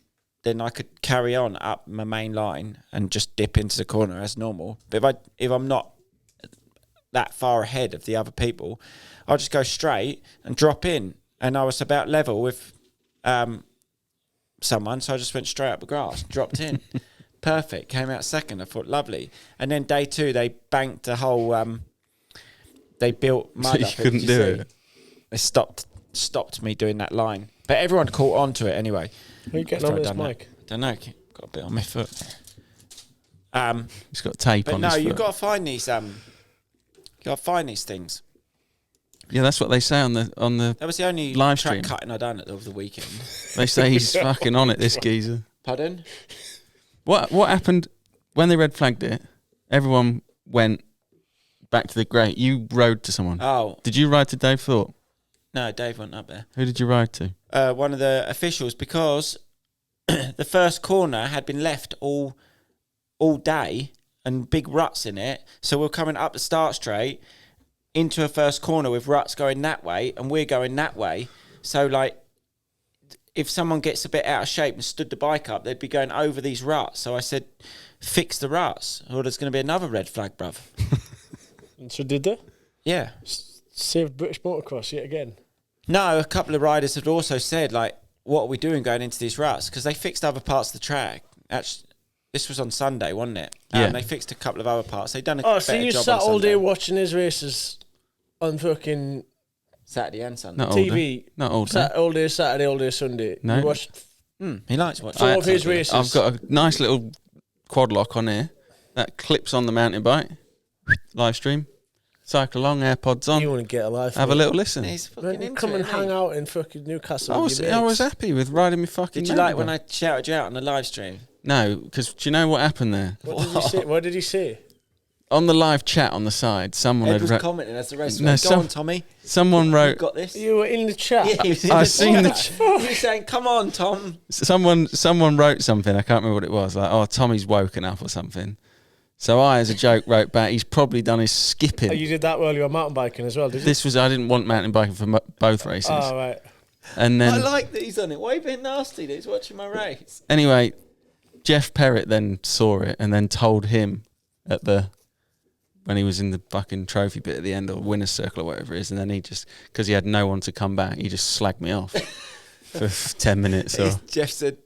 then I could carry on up my main line and just dip into the corner as normal. But if I'm not that far ahead of the other people, I'll just go straight and drop in. And I was about level with someone, so I just went straight up the grass, dropped in. Perfect. Came out second. I thought, lovely. And then day 2, they banked the whole. They built mud So up. you couldn't do it. They stopped me doing that line, but everyone caught on to it anyway. Are you getting on with this mic? Don't know. Got a bit on my foot. He's got tape on his foot. You've got to find these. You got to find these things. Yeah, that's what they say on the That was the only live track stream. cutting I done over the weekend. They say he's fucking on it, this geezer. Pardon? What happened when they red flagged it? Everyone went back to the grate. You rode to someone. Oh. Did you ride to Dave Thorpe? No, Dave went up there. Who did you ride to? One of the officials, because the first corner had been left all day and big ruts in it. So we're coming up the start straight into a first corner with ruts going that way and we're going that way. So like, if someone gets a bit out of shape and stood the bike up, they'd be going over these ruts. So I said, fix the ruts or there's going to be another red flag, bruv. And so did they? Yeah. Saved British motocross yet again. No, a couple of riders had also said, like, what are we doing going into these ruts? Because they fixed other parts of the track. Actually, this was on Sunday, wasn't it? Yeah. They fixed a couple of other parts. They'd done a Oh, better so you job sat on all day Sunday. watching his races on fucking Saturday and Sunday. Not all day. TV? Not all day. All day Saturday, all day Sunday. No. You watched He likes watching 4 of his races. I've got a nice little quad lock on here that clips on the mountain bike. Live stream. Cycle along, AirPods on. You want to get a life. Have a little listen. He's fucking Then you into come it, and isn't he? hang out in fucking Newcastle. I was happy with riding my fucking Did you mountain like when bike. I shouted you out on the live stream? No, because do you know what happened there? What did you say? What did he say? On the live chat on the side, someone Ed had was commenting as the rest of No, us. Go on, Tommy. someone You wrote got this. You were in the chat. Yeah, he was in I the seen the chat. You were saying, come on, Tom. someone wrote something. I can't remember what it was. Like, oh, Tommy's woken up or something. So I, as a joke, wrote back, he's probably done his skipping. Oh, you did that while you were mountain biking as well, did you? This was, I didn't want mountain biking for both races. Oh, right. And I then, like that he's on it. Why are you being nasty that he's watching my race? anyway, Jeff Perrott then saw it and then told him when he was in the fucking trophy bit at the end or winner's circle or whatever it is. And then he just, because he had no one to come back, he just slagged me off for 10 minutes. Or Jeff said,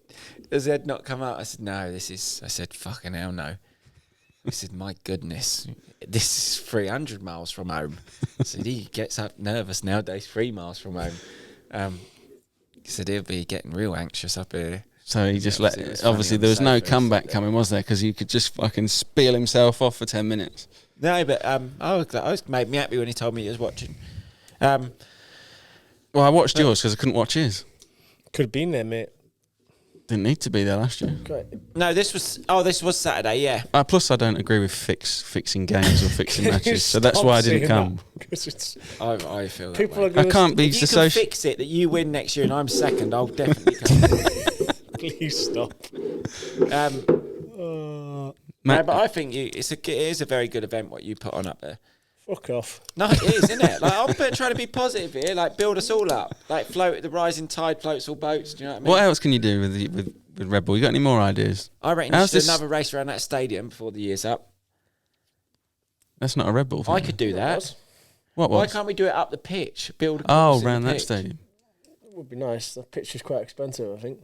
has Ed not come out? I said, no, I said, fucking hell no. I said, my goodness, this is 300 miles from home. I said, he gets up nervous nowadays, 3 miles from home. He said, he'll be getting real anxious up here. so he just Yeah, let, it was funny obviously on there the was no sofa, comeback so- coming, was there? Because he could just fucking spiel himself off for 10 minutes. No, but I was made me happy when he told me he was watching. Well, I watched yours because I couldn't watch his. Could have been there, mate. Didn't need to be there last year. Great. No, this was Saturday, yeah. Plus, I don't agree with fixing games or fixing matches, so that's Stop why I didn't saying come. that, 'cause it's, I feel that people way. are going I can't be If you can social. fix it that you win next year and I'm second, I'll definitely come. Please stop. No, but I think it is a very good event what you put on up there. Fuck off. No, it is, isn't it? Like I'm trying to be positive here, like build us all up, like float the rising tide floats all boats. Do you know what I mean? What else can you do with Red Bull? You got any more ideas? I reckon you How's should do this- another race around that stadium before the year's up. That's not a Red Bull thing. I could do that. What Why was? can't we do it up the pitch? Build a Oh, course in around the that pitch? stadium. It would be nice. The pitch is quite expensive, I think.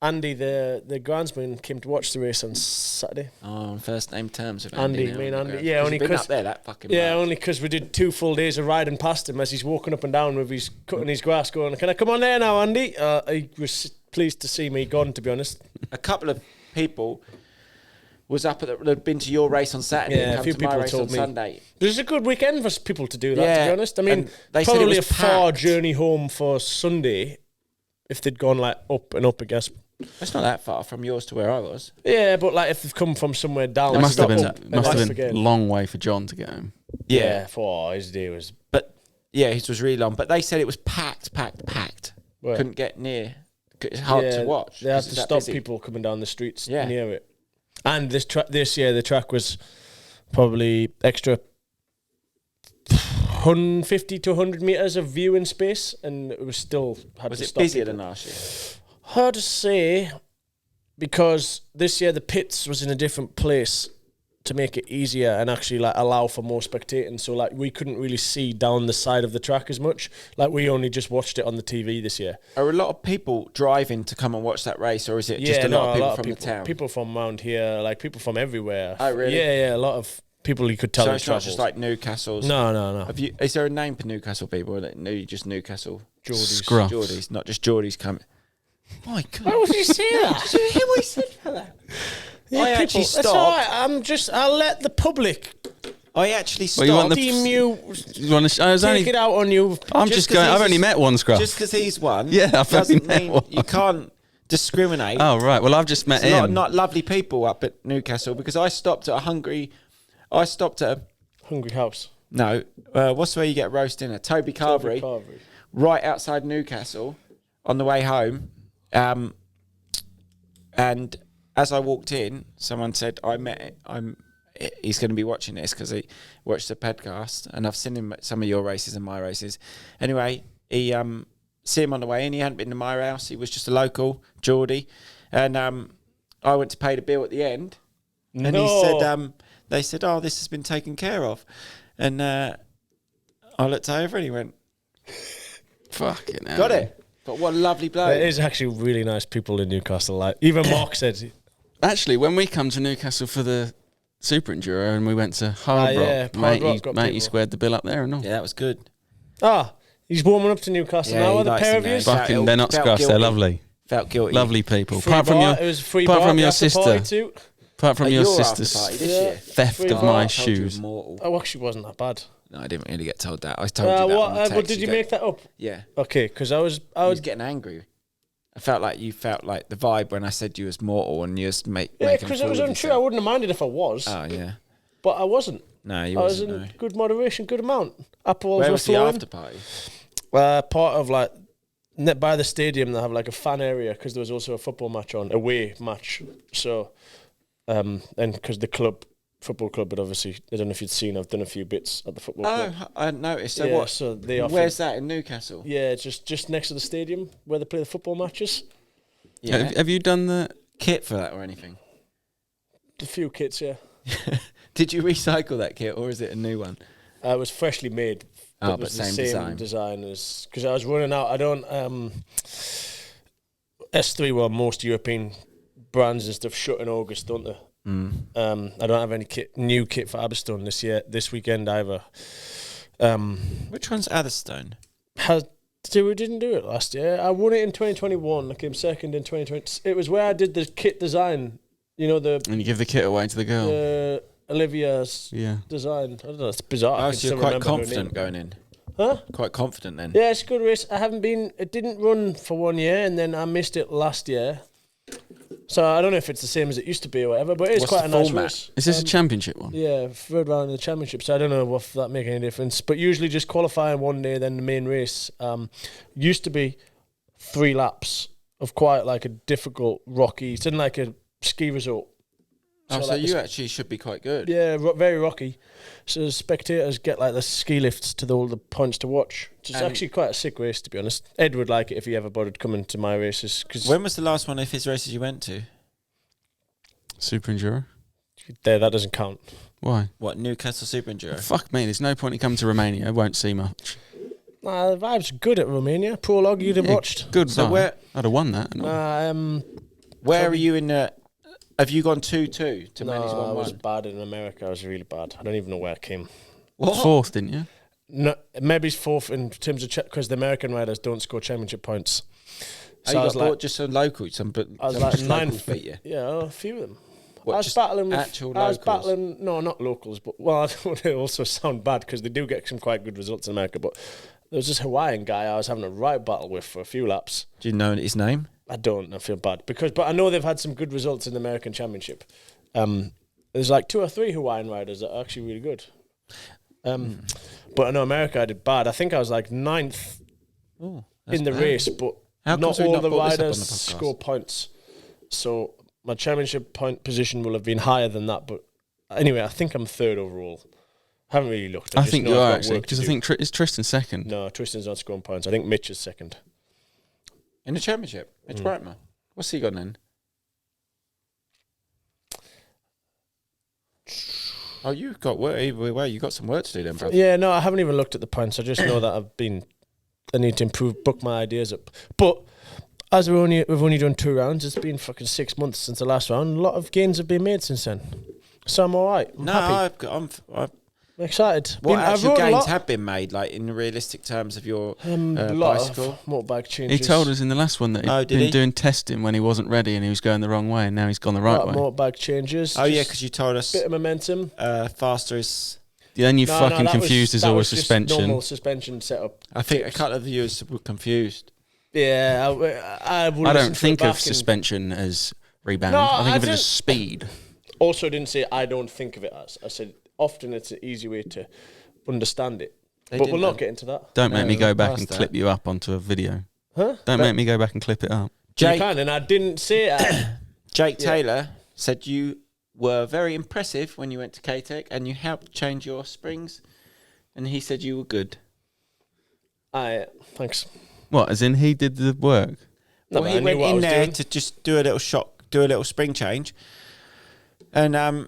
Andy, the groundsman, came to watch the race on Saturday. Oh, on first name terms with Andy, now me and on the Andy. ground. Yeah, only he's been because up there that fucking yeah, much. only because we did 2 full days of riding past him as he's walking up and down with his cutting his grass, going, "Can I come on there now, Andy?" He was pleased to see me gone, to be honest. A couple of people was up at had been to your race on Saturday Yeah, and a come few to my people race told on me. Sunday. It was a good weekend for people to do that, Yeah, to be honest. I mean, and they said it probably a was far packed. journey home for Sunday if they'd gone like up and up, I guess. It's not that far from yours to where I was. Yeah, but like if they've come from somewhere down, It must have stop been up and must off have again. been a long way for John to get home. Yeah, for his day was. But yeah, his was really long. But they said it was packed. Well, Couldn't get near. It's hard to watch. They have 'cause to it's that stop busy. people coming down the streets Yeah. near it. And this year the track was probably extra 150 to 100 meters of viewing space, and it was still had Was to it stop busier people. than last year? Hard to say, because this year the pits was in a different place to make it easier and actually like allow for more spectating. So like we couldn't really see down the side of the track as much. Like we only just watched it on the TV this year. Are a lot of people driving to come and watch that race, or is it just a lot of people from the town? People from around here, like people from everywhere. Oh, really? Yeah, a lot of people you could tell. So they it's not travelled. just like Newcastle's. No. Have you? Is there a name for Newcastle people? Or no, just Newcastle. Scruff. Geordies, not just Geordies coming. My God. Why would you say that? Did you hear what he said for that? Yeah, I actually people, stopped. That's all right. I'll let the public I actually Well, you want stopped. deem you, You want to, I was take only, it out on you. I'm just just 'cause going. he's I've a- only met one Scruff. just because he's one. Yeah, I've only doesn't met mean one. you can't discriminate. Oh right. Well, I've just met There's a lot of him. not lovely people up at Newcastle because I stopped at a Hungry House. no. What's where you get roast dinner? Toby Carvery, Carvery. right outside Newcastle, on the way home. And as I walked in, someone said, he's going to be watching this because he watched the podcast, and I've seen him at some of your races and my races. Anyway, he see him on the way in. He hadn't been to my house. He was just a local, Geordie, and I went to pay the bill at the end, and he said, they said, "Oh, this has been taken care of," and I looked over and he went, Fucking hell. "Got it." But what a lovely bloke. There is actually really nice people in Newcastle. Like even Mark said, Actually, when we come to Newcastle for the Super Enduro and we went to Hard Rock, yeah, Hard Rock got matey people. squared the bill up there and all. Yeah, that was good. he's warming up to Newcastle Yeah, now. he Are the likes pair it of now. you? He's Fucking, they're not felt Scruffs. They're guilty. lovely. Felt guilty. Lovely people. Free Apart from bar, your, it was a free apart bar from your after party sister. too. apart from your your after sister's party this Yeah. year. theft Free of bar. my I told you shoes. immortal. Oh, actually, wasn't that bad. No, I didn't really get told that. I told you that on the text. What did you go- make that up? Yeah. Okay, because I I was was getting angry. I felt like you felt like the vibe when I said you was mortal and you was yeah, making because a it was fool of untrue. I yourself. wouldn't have minded if I was, Oh, yeah. but I wasn't. No, you I was wasn't. in No. good moderation, good amount. Apples Where were was the flowing. after party? Part of like by the stadium, they have like a fan area because there was also a football match on, away match. So, and because the football club, but obviously I don't know if you'd seen. I've done a few bits at the football club. Oh, I noticed. So yeah, what? so they offered. Where's that in Newcastle? Yeah, it's just next to the stadium where they play the football matches. Yeah. Have you done the? Kit for that or anything? A few kits, yeah. Did you recycle that kit or is it a new one? It was freshly made. Oh, it but was the same design as because I was running out. I don't. S3 well, most European brands and stuff shut in August, don't they? I don't have any new kit for Aberstone this weekend either. Which one's Atherstone? We didn't do it last year. I won it in 2021. I came second in 2020. It was where I did the kit design. You know And you give the kit away to the girl. Olivia's Yeah. design. I don't know. It's bizarre. I Oh, can so you're still quite remember her confident name. going in. Huh? Quite confident then. Yeah, it's a good race. It didn't run for 1 year, and then I missed it last year. So I don't know if it's the same as it used to be or whatever, but it's What's quite a the nice format? race. Is this a championship one? Yeah, third round of the championship. So I don't know if that make any difference. But usually just qualifying one day, then the main race. Used to be 3 laps of quite like a difficult, rocky. It's in like a ski resort. Oh, so like you actually should be quite good. Yeah, very rocky. So the spectators get like the ski lifts to all the points to watch. It's actually quite a sick race, to be honest. Ed would like it if he ever bothered coming to my races. Cause When was the last one of his races you went to? Super Enduro? that doesn't count. Why? What, Newcastle Super Enduro? Fuck me, there's no point in coming to Romania. I won't see much. The vibe's good at Romania. Prologue you'd have watched. Good So vibe. where- I'd have won that. and all. Where are you in the... Have you gone 2-2 to Manny's 1-1? I was bad in America. I was really bad. I don't even know where I came. What? 4th, didn't you? No, maybe it's 4th in terms of because the American riders don't score championship points. So So you I was got bought like, just some locals, some I was like 9th. beat you. Yeah, a few of them. What, I was just battling with actual I was locals? battling. No, not locals, but well, I don't want to also sound bad because they do get some quite good results in America. But there was this Hawaiian guy I was having a right battle with for a few laps. Do you know his name? I don't. I feel bad but I know they've had some good results in the American Championship. There's like 2 or 3 Hawaiian riders that are actually really good. But I know America I did bad. I think I was like 9th in the race, but How come not we all not the brought this up on riders the podcast? score points. So my championship point position will have been higher than that. But anyway, I think I'm 3rd overall. Haven't really looked. I just think know you I've are got actually, work to because I do. think is Tristan 2nd. No, Tristan's not scoring points. I think Mitch is 2nd. In the championship? It's Brightman. What's he got then? Oh, you've got work. Well, you got some work to do then, bro. Yeah, no, I haven't even looked at the points. I just know that I need to book my ideas up. But as we've only done 2 rounds, it's been fucking 6 months since the last round. A lot of gains have been made since then. So I'm all right. I'm happy. I'm excited. what I've actual rode a gains lot. have been made, like in realistic terms of your A lot bicycle? of motorbike changes. He told us in the last one that Oh, he'd did been he? doing testing when he wasn't ready and he was going the wrong way, and now he's gone the a right lot way. of motorbike changes. Oh, yeah, just because you told us bit of momentum. faster is... Then you No, fucking that confused was, us all that with was just suspension. normal suspension setup. I think a couple of viewers were confused. Yeah, I will I listen don't to it think back of and- suspension as rebound. No, I think I of it didn't- as speed. Also, didn't say I don't think of it as. I said often it's an easy way to understand it. They But we'll didn't not have- get into that. Don't make me No, go back past and that. clip you up onto a video. Huh? Don't make me go back and clip it up. You Jake, can, and I didn't say it. Jake Yeah. Taylor said you were very impressive when you went to K-Tech and you helped change your springs, and he said you were good. Thanks. What, as in he did the work? No, Well, but he I knew went what I in was there doing. to just do a little spring change, and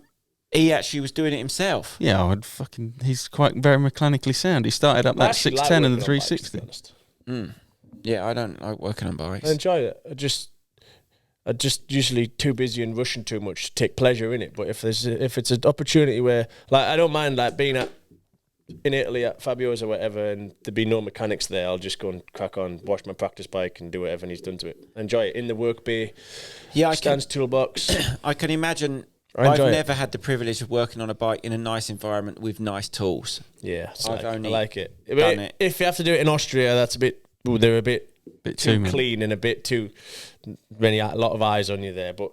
he actually was doing it himself. Yeah, he's quite very mechanically sound. He started up I that actually like 610 and the working on bikes, to be 360. honest. Yeah, I don't like working on bikes. I enjoy it. I just usually too busy and rushing too much to take pleasure in it. But if it's an opportunity where, like, I don't mind like being in Italy at Fabio's or whatever, and there be no mechanics there, I'll just go and crack on, wash my practice bike, and do whatever needs done to it. I enjoy it in the work bay. Yeah, Stands toolbox. I can imagine. I I've enjoy it. never had the privilege of working on a bike in a nice environment with nice tools. Yeah, I've I only like it. done it. If you have to do it in Austria, that's a bit. They're a bit Bit too too many. clean and a bit too a lot of eyes on you there. But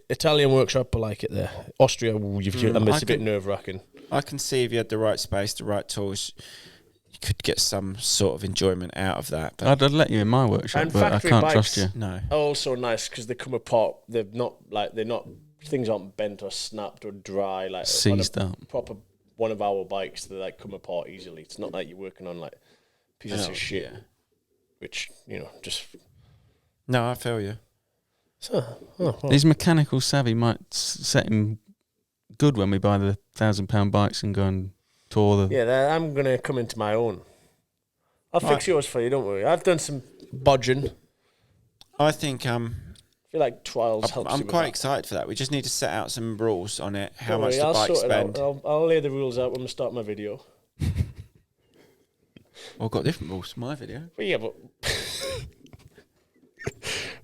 Italian workshop, I like it there. Austria, it's a bit nerve wracking. I can see if you had the right space, the right tools, you could get some sort of enjoyment out of that. But I'd let you in my workshop, And but I factory can't bikes. trust you. no. Also nice because they come apart. They're not things aren't bent or snapped or dry like on a Seized up. proper one of our bikes. They like come apart easily. It's not like you're working on like pieces Oh, of shit, yeah. which just. No, I feel you. So, well. His mechanical savvy might set him good when we buy the £1,000 bikes and go and tour the... Yeah, I'm gonna come into my own. I'll fix yours for you. Don't worry. I've done some bodging. I think I feel like trials helps you I'm with quite that. excited for that. We just need to set out some rules on it. How Don't much worry, the I'll bike sort it out. spend. I'll lay the rules out when we start my video. Well, I've got different rules for my video. But yeah, but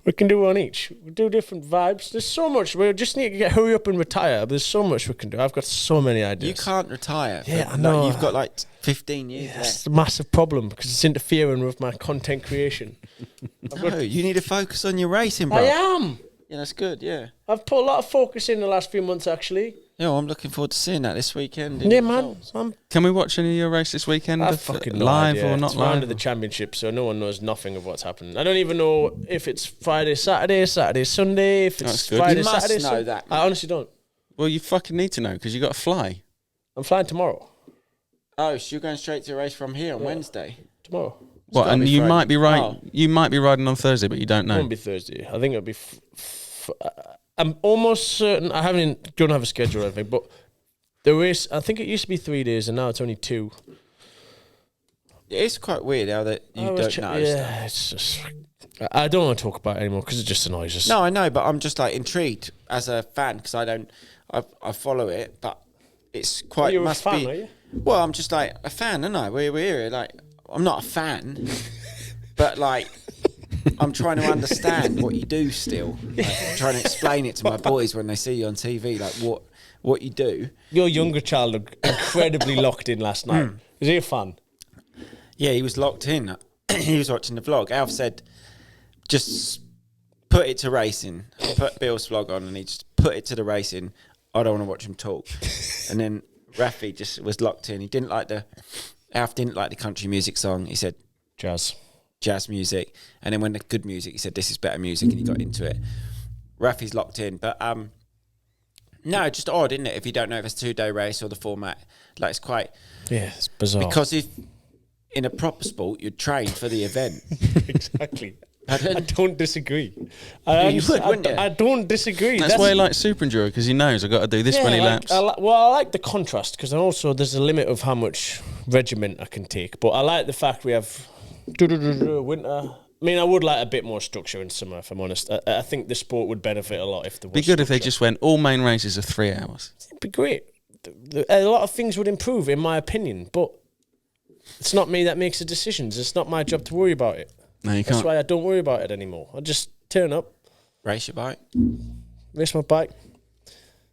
we can do one each. We do different vibes. There's so much. We just need to hurry up and retire. There's so much we can do. I've got so many ideas. You can't retire. Yeah, but, I know. You've got like 15 years That's left. the massive problem because it's interfering with my content creation. No, you need to focus on your racing, bro. I am. Yeah, that's good, yeah. I've put a lot of focus in the last few months, actually. Yeah, well, I'm looking forward to seeing that this weekend. in Yeah, the man. results. Can we watch any of your race this weekend? I've fucking no live idea. or not It's round live? of the championship, so no one knows nothing of what's happening. I don't even know if it's Friday, Saturday, Sunday. If it's That's good. Friday, You must Saturday, know Sunday. that, I honestly don't. Well, you fucking need to know because you got to fly. I'm flying tomorrow. Oh, so you're going straight to a race from here on Wednesday? Tomorrow. What? gotta And be you Friday. might be right. Oh. You might be riding on Thursday, but you don't It know. won't be Thursday. I think it'll be. I'm almost certain. I don't have a schedule or anything, but the race. I think it used to be 3 days, and now it's only 2. It's quite weird how that you don't know. Yeah, it's just. I don't want to talk about it anymore because it just annoys us. No, I know, but I'm just like intrigued as a fan because I follow it, but it's quite. You're must a fan, be. are you? Well, I'm just like a fan, aren't I? We're here, like I'm not a fan, but like I'm trying to understand what you do still. Like, I'm trying to explain it to my boys when they see you on TV, like what you do. Your younger child looked incredibly locked in last night. Is he a fan? Yeah, he was locked in. He was watching the vlog. Alf said, just put it to racing. I put Bill's vlog on and he just put it to the racing. I don't want to watch him talk. And then Rafi just was locked in. Alf didn't like the country music song. He said, Jazz music. And then when the good music, he said, this is better music. And he got into it. Rafi's locked in. But no, just odd, isn't it? If you don't know if it's a 2-day race or the format. Like, it's quite... Yeah, it's bizarre. Because if in a proper sport, you'd train for the event. Exactly. I don't disagree. You would, wouldn't you? I don't disagree. That's why he likes Super Enduro, because he knows I've got to do this many laps. I like the contrast, because also there's a limit of how much regiment I can take. But I like the fact we have winter. I mean, I would like a bit more structure in summer, if I'm honest. I think the sport would benefit a lot if there was Be good if they structure. just went, all main races are 3 hours. It'd be great. A lot of things would improve, in my opinion, but it's not me that makes the decisions. It's not my job to worry about it. No, you That's can't. why I don't worry about it anymore. I just turn up, Race your bike. race my bike,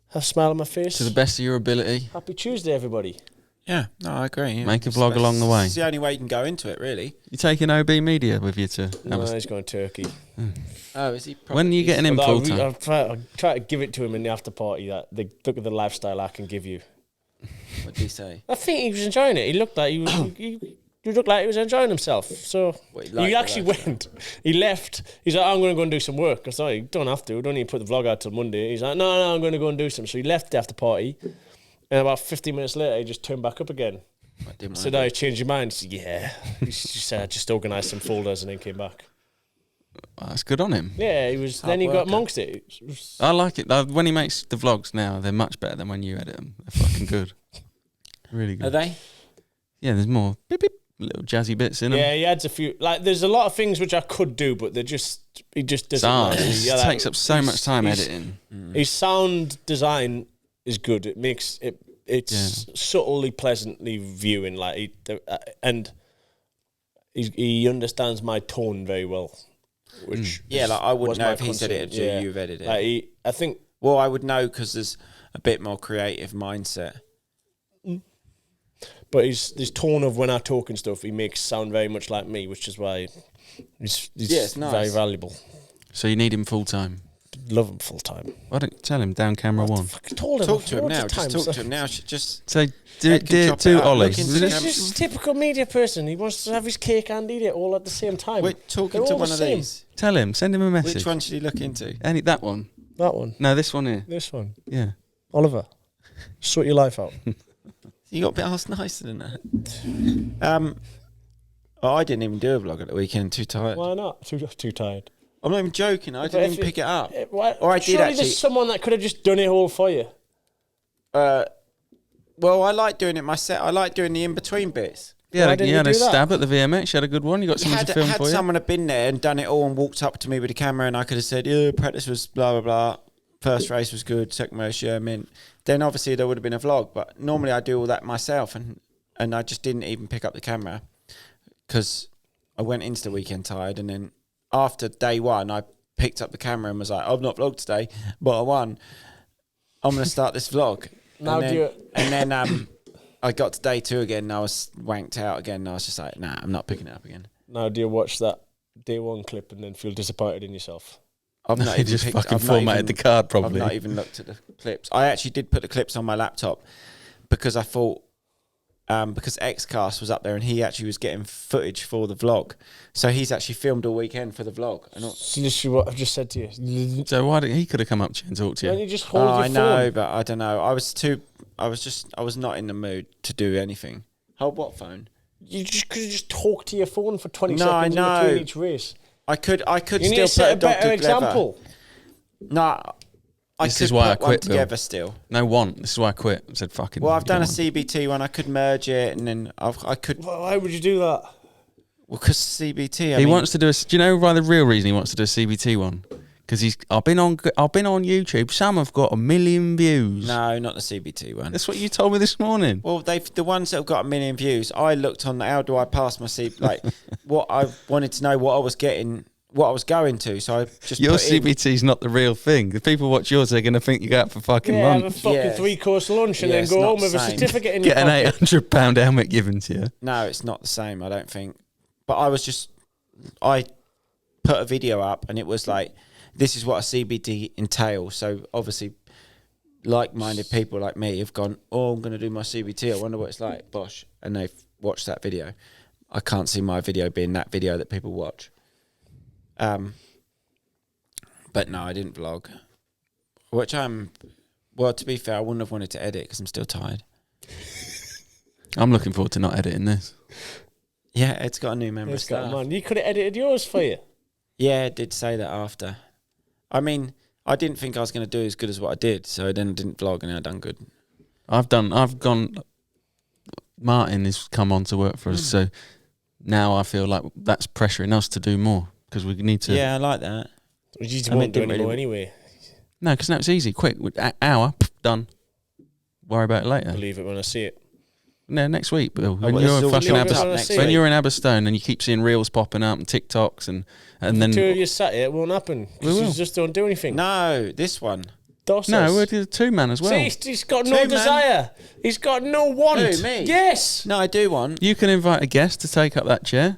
have a smile on my face. To the best of your ability. Happy Tuesday, everybody. Yeah, no, I agree. Yeah. Make a It's vlog the along the way. It's the only way you can go into it, really. You taking OB Media with you to... No, he's going to Turkey. Oh, is he? When are you getting him full time? I'll try to give it to him in the after party, that look at the lifestyle I can give you. What did he say? I think he was enjoying it. He looked like he was. He looked like he was enjoying himself. So What, he he liked actually the lifestyle? went. He left. He's like, I'm going to go and do some work. I said, you don't have to. Don't need to put the vlog out till Monday. He's like, no, I'm going to go and do some. So he left the after party. And about 15 minutes later, he just turned back up again. I didn't Said, you changed your mind? He said, yeah. He said, I just organised some folders and then came back. Oh, that's good on him. Yeah, he was. Hard Then he got worker. amongst it. It was- I like it. When he makes the vlogs now, they're much better than when you edit them. They're fucking good. Really Are good. they? Yeah, there's more beep, beep, little jazzy bits in them. Yeah, he adds a few. Like, there's a lot of things which I could do, but he just doesn't. It's hard. like- It yeah, like, takes up so much time editing. His sound design is good. It makes it. It's subtly, pleasantly viewing. Like, and he understands my tone very well. Which Yeah, like I wouldn't was know my if he said it concern. until you've edited it. Like, I think. Well, I would know because there's a bit more creative mindset. But his tone of when I talk and stuff, he makes sound very much like me, which is why he's it's nice. very valuable. So you need him full time. Love him full time. Why don't tell him down camera one? I told him Talk to him loads now. of Just times. talk to him now. Just So Ed can chop it do up, Ollie. look into the He's camera. just a typical media person. He wants to have his cake and eat it all at the same time. Wait, talking They're to all one the of same. these. Tell him. Send him a message. Which one should he look into? That one. That one. No, this one here. This one. Yeah. Oliver, sort your life out. You got a bit else nicer than that. I didn't even do a vlog at the weekend. Too tired. Why not? Too tired. I'm not even joking. I didn't even pick it up. Or I did Surely actually. there's someone that could have just done it all for you. Well, I like doing it myself. I like doing the in between bits. Yeah, Why you didn't had you a do that? stab at the VMX. You had a good one. You got someone to film Had for you. someone have been there and done it all and walked up to me with a camera and I could have said, yeah, practice was blah, blah, blah. First race was good. Second race, yeah, mint. Then obviously there would have been a vlog. But normally I do all that myself and I just didn't even pick up the camera because I went into the weekend tired. And then after day one, I picked up the camera and was like, I've not vlogged today, but I won. I'm going to start this vlog. Now and do then, it. and then I got to day two again and I was wanked out again. And I was just like, nah, I'm not picking it up again. Now do you watch that day one clip and then feel disappointed in yourself? I've not He even just picked, fucking I've not formatted even- the card probably. I've not even looked at the clips. I actually did put the clips on my laptop because I thought, because Xcast was up there and he actually was getting footage for the vlog. So he's actually filmed all weekend for the vlog. And It's literally what I've just said to you. So why didn't he could have come up to you and talked to Why don't you? you just hold your I know, phone? but I don't know. I was not in the mood to do anything. Hold what phone? You just could have just talked to your phone for 20 No, I seconds in know. between each race. I could You need still to set a put a better Dr. Clever. example. No, This is why I one quit, Bill. together still. No want. This is why I quit. I said fucking. Well, I've done a one. CBT one. I could merge it, and then I could. Well, why would you do that? Well, because CBT. He wants to do a. Do you know why the real reason he wants to do a CBT one? Because I've been on YouTube. Some have got 1 million views. No, not the CBT one. That's what you told me this morning. Well, the ones that have got 1 million views. I looked on how do I pass my CBT, like what I wanted to know what I was getting. What I was going to, so I just Your put CBT's not the real thing. The people watch yours, they're going to think you go out for fucking Have a lunch. fucking Yeah. 3-course lunch and Yeah, then it's go not home the with a same. certificate in Get your an pocket. £800 helmet given to you. No, it's not the same. I don't think. But I put a video up, and it was like, this is what a CBT entails. So obviously, like-minded people like me have gone, oh, I'm going to do my CBT. I wonder what it's like. Bosh, and they've watched that video. I can't see my video being that video that people watch. But no, I didn't vlog. Which well, to be fair, I wouldn't have wanted to edit because I'm still tired. I'm looking forward to not editing this. Yeah, it's got a new member of It's got, staff. man, you could have edited yours for you. Yeah, it did say that after. I mean, I didn't think I was going to do as good as what I did, so then I didn't vlog and I done good. Martin has come on to work for us, so now I feel like that's pressuring us to do more because we need to. Yeah, I like that. You just I mean, won't do didn't anymore really- anyway. No, because now it's easy, quick, hour, done. Worry about it later. Believe it when I see it. No, next week, Bill. When well, you're this is in all fucking chopped up Aberystone, next when week. you're in Aberystone and you keep seeing reels popping up and TikToks and then Two of you sat here, it won't happen. We Because you will. just don't do anything. No, this one. Dos no, us. we're the two-man as well. See, he's got no Two, man. desire. He's got no want. Who, me? Yes. No, I do want. You can invite a guest to take up that chair.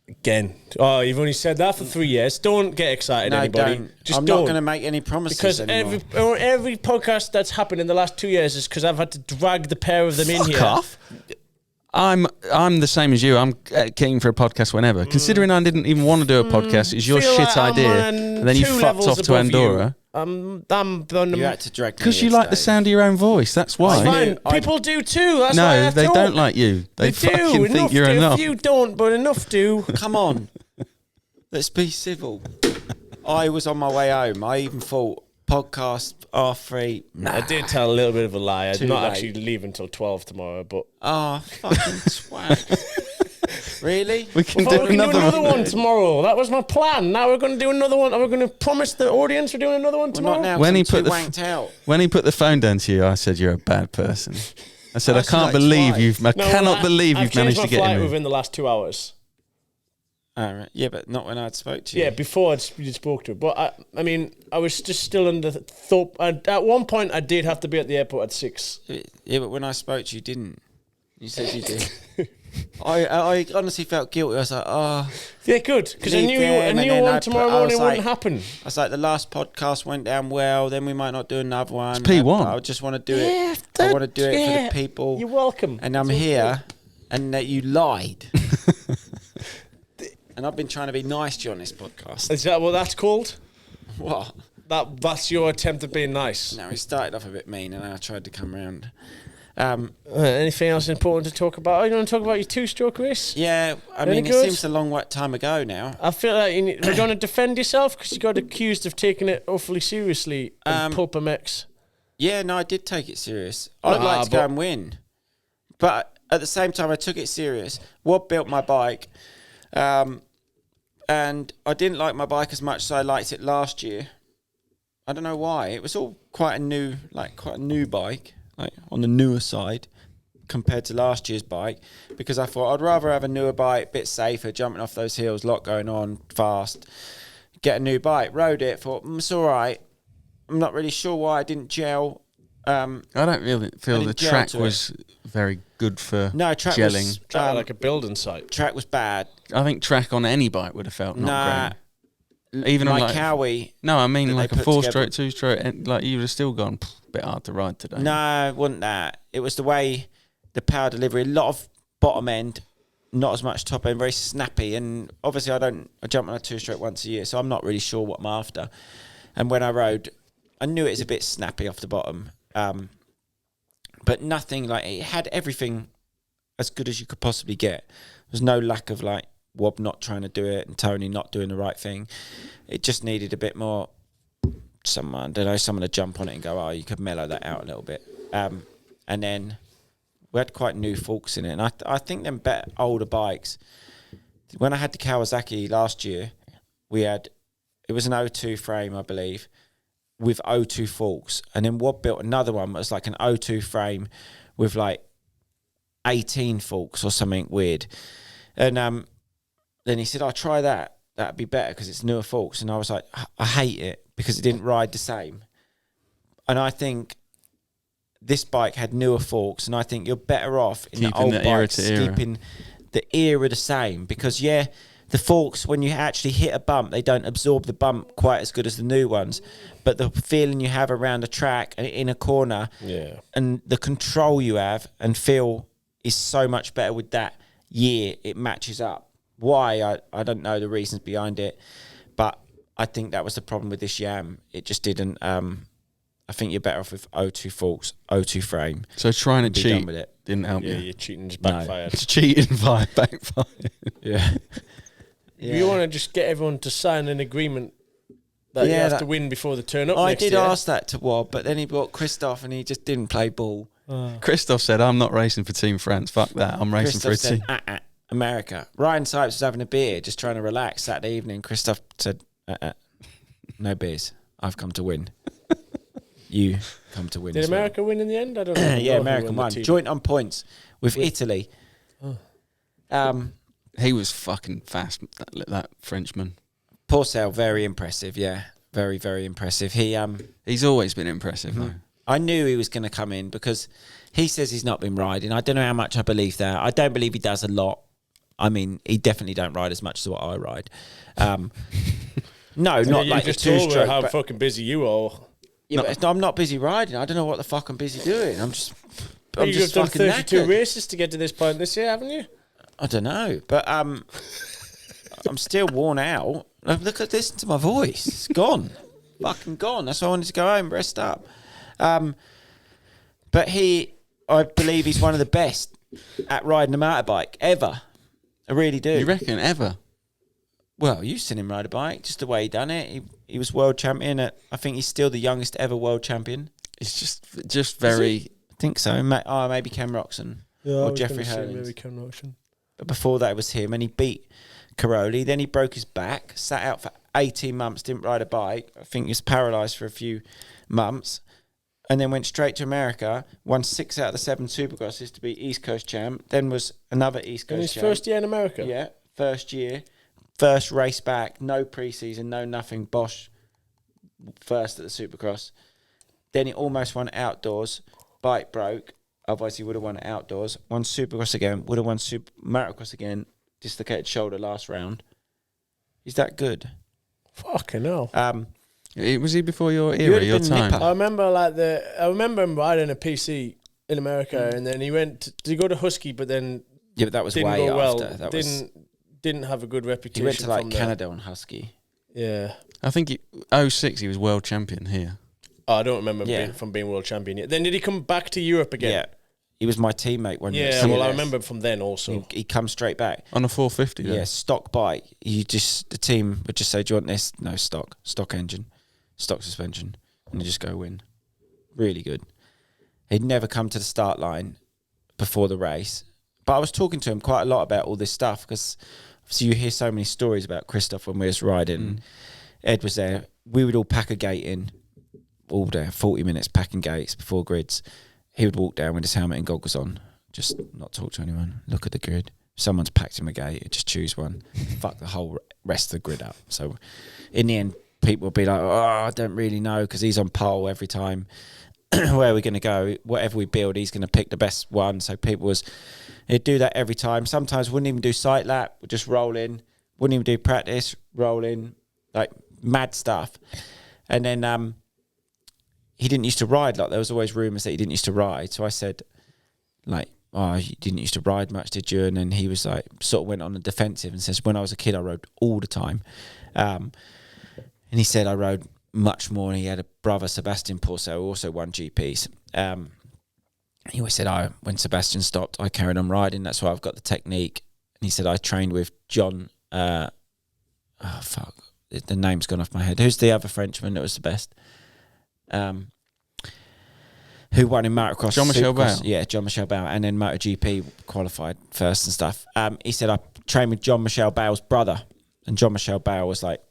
Again. Oh, you've only said that for 3 years. Don't get excited, No, anybody. don't. Just I'm don't. not going to make any promises Because anymore. every podcast that's happened in the last 2 years is because I've had to drag the pair of them in here. off. I'm the same as you. I'm keen for a podcast whenever. Considering I didn't even want to do a podcast, it's your Feel shit like I'm idea, on and then you 2 fucked levels off to above you. Enduro I'm on the You had to drag me because you here like the today. sound of your own voice. That's why. Fine. I- People do too. That's why No, I they talk. don't like you. They They do. fucking think Enough you're do. enough. A few don't, but enough do. Come on. Let's be civil. I was on my way home. I even thought podcast R3. I did tell a little bit of a lie. I'm Too not late. actually leaving until 12 tomorrow, but Oh, fucking swag. Really? We can I thought do we can another do another one. one tomorrow. That was my plan. Now we're going to do another one. We're going to promise the audience we're doing another one Well, tomorrow. not now. When When he he put the wanked out. When he put the phone down to you, I said you're a bad person. I said I Actually, can't like believe twice. I cannot believe I've you've managed to changed get my flight him. within the last 2 hours. All right. Yeah, but not when I spoke to you. Yeah, before you spoke to her. But I mean, I was just still under the thought. At one point, I did have to be at the airport at 6. Yeah, but when I spoke to you, you didn't. You said you did. I honestly felt guilty. I was like, oh. Yeah, good. Because I Leave knew them, and then one I tomorrow put- I was morning wouldn't like- happen. I was like, the last podcast went down well. Then we might not do another one. P1. I just want to do it. I want to do it for the people. You're welcome. And I'm here, and that you lied. And I've been trying to be nice to you on this podcast. Is that what that's called? What? That's your attempt at being nice. No, he started off a bit mean, and then I tried to come round. Anything else important to talk about? Oh, you want to talk about your 2-stroke race? Yeah, I Any mean, it good? seems a long time ago now. I feel like you're going to defend yourself because you got accused of taking it awfully seriously in Pulp MX. Yeah, no, I did take it serious. I'd like to go and win. But at the same time, I took it serious. Wob built my bike. And I didn't like my bike as much as I liked it last year. I don't know why. It was all quite a new bike, like on the newer side compared to last year's bike, because I thought I'd rather have a newer bike, bit safer, jumping off those hills, lot going on, fast. Get a new bike, rode it, thought it's all right. I'm not really sure why I didn't gel. I don't really feel the didn't gel track to it. was very good for No, track gelling. was Try like a building site. track was bad. I think track on any bike would have felt not Nah, great. Even on my like Cowie. no, I mean that like they a put 4-stroke, 2-stroke, and like you would have still gone bit hard to ride today. No, it wasn't that. It was the way the power delivery. A lot of bottom end, not as much top end. Very snappy, and obviously I jump on a 2-stroke once a year, so I'm not really sure what I'm after. And when I rode, I knew it was a bit snappy off the bottom, but nothing like it had everything as good as you could possibly get. There was no lack of like Wob not trying to do it and Tony not doing the right thing. It just needed a bit more someone to jump on it and go, oh, you could mellow that out a little bit. And then we had quite new forks in it. And I think them better older bikes, when I had the Kawasaki last year, it was an O2 frame, I believe, with O2 forks. And then Wob built another one that was like an O2 frame with like 18 forks or something weird. And then he said, I'll try that. That'd be better because it's newer forks. And I was like, I hate it because it didn't ride the same. And I think this bike had newer forks, and I think you're better off in the old bikes keeping the era the same, because the forks, when you actually hit a bump, they don't absorb the bump quite as good as the new ones, but the feeling you have around the track and in a corner, and the control you have and feel is so much better with that year. It matches up. Why, I don't know the reasons behind it, but I think that was the problem with this Yam. It just didn't. I think you're better off with O2 forks, O2 frame. So trying to cheat with it didn't help you. Yeah, you're cheating, just backfired. It's cheating via backfire. Yeah. You want to just get everyone to sign an agreement that you have to win before they turn up. I next did year. ask that to Wob, but then he brought Christoph and he just didn't play ball. Christoph said, I'm not racing for Team France. Fuck that. I'm racing for a team. America. Ryan Sipes was having a beer, just trying to relax Saturday evening. Christoph said, no beers. I've come to win. You come to win. Did America win in the end? I don't know. Yeah, America won. Joint on points with Italy. He was fucking fast, that Frenchman. Porcel, very impressive. Yeah, very, very impressive. He's always been impressive, though. I knew he was going to come in because he says he's not been riding. I don't know how much I believe that. I don't believe he does a lot. I mean, he definitely don't ride as much as what I ride. No, not like just the told two-stroke. how fucking busy you are. Yeah, but I'm not busy riding. I don't know what the fuck I'm busy doing. I'm just You've done fucking 32 knackered. races to get to this point this year, haven't you? I don't know, but I'm still worn out. Listen to my voice. It's gone. Fucking gone. That's why I wanted to go home, rest up. But I believe he's one of the best at riding a motorbike ever. I really do. You reckon, ever? Well, you've seen him ride a bike, just the way he done it. He was world champion. I think he's still the youngest ever world champion. It's just very... I think so. Maybe Ken Roxon or Jeffrey Hurley. Maybe Ken Roxon. But before that, it was him, and he beat Caroli. Then he broke his back, sat out for 18 months, didn't ride a bike. I think he was paralysed for a few months, and then went straight to America, won 6 out of the 7 Supercrosses to be East Coast champ. Then was another East Coast In his champ. first year in America? Yeah, first year. First race back, no pre-season, no nothing. Bosch first at the Supercross. Then he almost won outdoors. Bike broke. Otherwise, he would have won outdoors. Won Supercross again. Would have won Motocross again. Dislocated shoulder last round. He's that good. Fucking hell. Was he before your would era, have your been time? Nipper. I remember him riding a PC in America, and then he went to go to Husky, but then Yeah, but that was didn't way go well. after. That was, Didn't have a good reputation. he went to like from there. Canada on Husky. Yeah. I think 06 he was world champion here. Oh, I don't remember Yeah. being world champion yet. Then did he come back to Europe again? Yeah. He was my teammate when Yeah, well, I remember from then also. He come straight back. On a 450, Yeah, stock bike. The team would just say, "Do you want this?" No, stock engine, stock suspension, and you just go win. Really good. He'd never come to the start line before the race, but I was talking to him quite a lot about all this stuff because you hear so many stories about Christoph when we was riding. Ed was there. We would all pack a gate in all day, 40 minutes packing gates before grids. He would walk down with his helmet and goggles on, just not talk to anyone, look at the grid. If someone's packed him a gate, he'd just choose one, fuck the whole rest of the grid up. So in the end, people would be like, oh, I don't really know, because he's on pole every time. Where are we going to go? Whatever we build, he's going to pick the best one. So he'd do that every time. Sometimes wouldn't even do sight lap, would just roll in. Wouldn't even do practice, roll in, like mad stuff. And then he didn't used to ride. Like there was always rumours that he didn't used to ride. So I said, like, oh, you didn't used to ride much, did you? And then he was like, sort of went on the defensive and says, when I was a kid, I rode all the time. And he said I rode much more. And he had a brother, Sebastian Porcel, who also won GPs. He always said, when Sebastian stopped, I carried on riding. That's why I've got the technique. And he said, I trained with John, the name's gone off my head. Who's the other Frenchman that was the best? Who won in motocross? Jean-Michel Bale. Yeah, Jean-Michel Bale. And then MotoGP qualified first and stuff. He said, I trained with Jean-Michel Bale's brother. And Jean-Michel Bale was like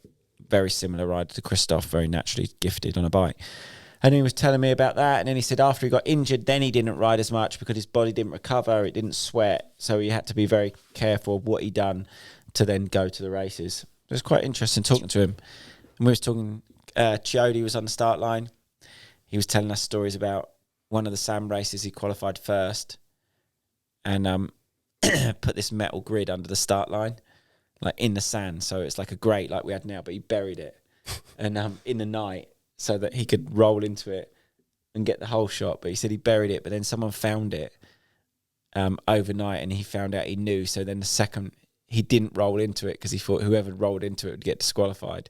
very similar rider to Christophe, very naturally gifted on a bike. And he was telling me about that. And then he said after he got injured, then he didn't ride as much because his body didn't recover. It didn't sweat. So he had to be very careful of what he done to then go to the races. It was quite interesting talking to him. And we was talking, Chiodi was on the start line. He was telling us stories about one of the SAM races. He qualified first and put this metal grid under the start line, like in the sand. So it's like a grate like we had now, but he buried it. And in the night, so that he could roll into it and get the whole shot. But he said he buried it, but then someone found it overnight and he found out he knew. So then the second, he didn't roll into it because he thought whoever rolled into it would get disqualified.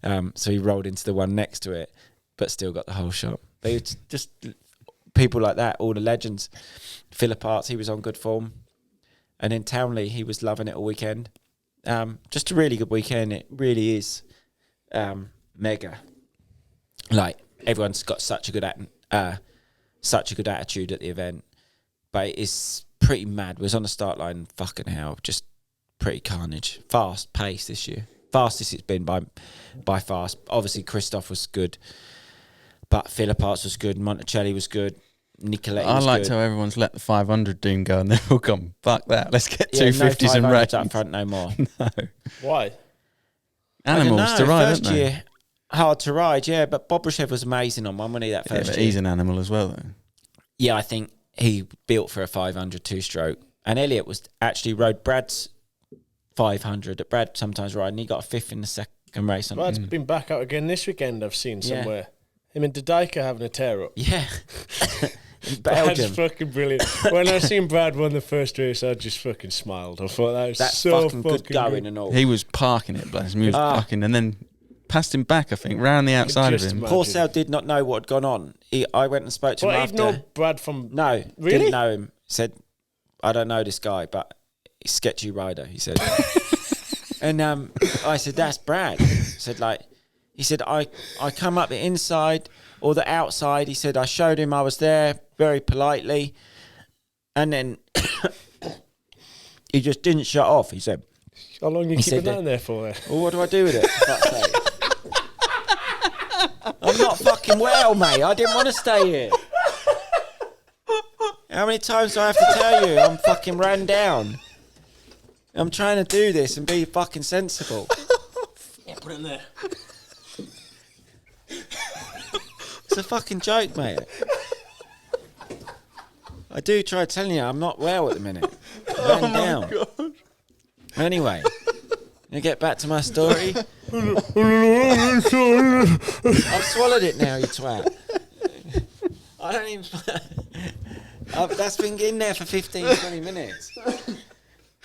So he rolled into the one next to it, but still got the whole shot. But it's just people like that, all the legends. Philip Arts, he was on good form. And then Townley, he was loving it all weekend. Just a really good weekend. It really is mega. Like, everyone's got such a good attitude at the event. But it is pretty mad. We was on the start line, fucking hell, just pretty carnage. Fast pace this year. Fastest it's been by far. Obviously, Christophe was good. But Philip Arts was good. Monticelli was good. Nicoletti was good. I liked how everyone's let the 500 doom go and they've all gone, fuck that, let's get 250s and race. Up front no more. No. Why? Animals to ride, first aren't they? year, hard to ride, yeah. But Bobryshev was amazing on one, wasn't he, that Yeah, first but year? he's an animal as well, though. Yeah, I think he built for a 500 two-stroke. And Elliot was actually rode Brad's 500 that Brad sometimes ride, and he got a fifth in the second race. Brad's been back out again this weekend, I've seen somewhere. Him and Didika having a tear up. Yeah. In Brad's Belgium. fucking brilliant. When I seen Brad won the first race, I just fucking smiled. I thought that was That's so fucking good going and all. He was parking it, bless him. He was parking, and then passed him back, I think, round the outside of just him. imagine. Porcel did not know what had gone on. I went and spoke to him Well, after. even know Brad from... No, Really? didn't know him. Said, I don't know this guy, but he's a sketchy rider, he said. And I said, that's Brad. He said, I come up the inside or the outside. He said, I showed him I was there very politely. And then he just didn't shut off, he said. How long are you keeping that in there for? Well, what do I do with it? For fuck's sake? I'm not fucking well, mate. I didn't want to stay here. How many times do I have to tell you I'm fucking ran down? I'm trying to do this and be fucking sensible. Yeah, put it in there. It's a fucking joke, mate. I do try telling you I'm not well at the minute. I ran down. God. Anyway, you get back to my story. I've swallowed it now, you twat. I don't even... that's been in there for 15, 20 minutes.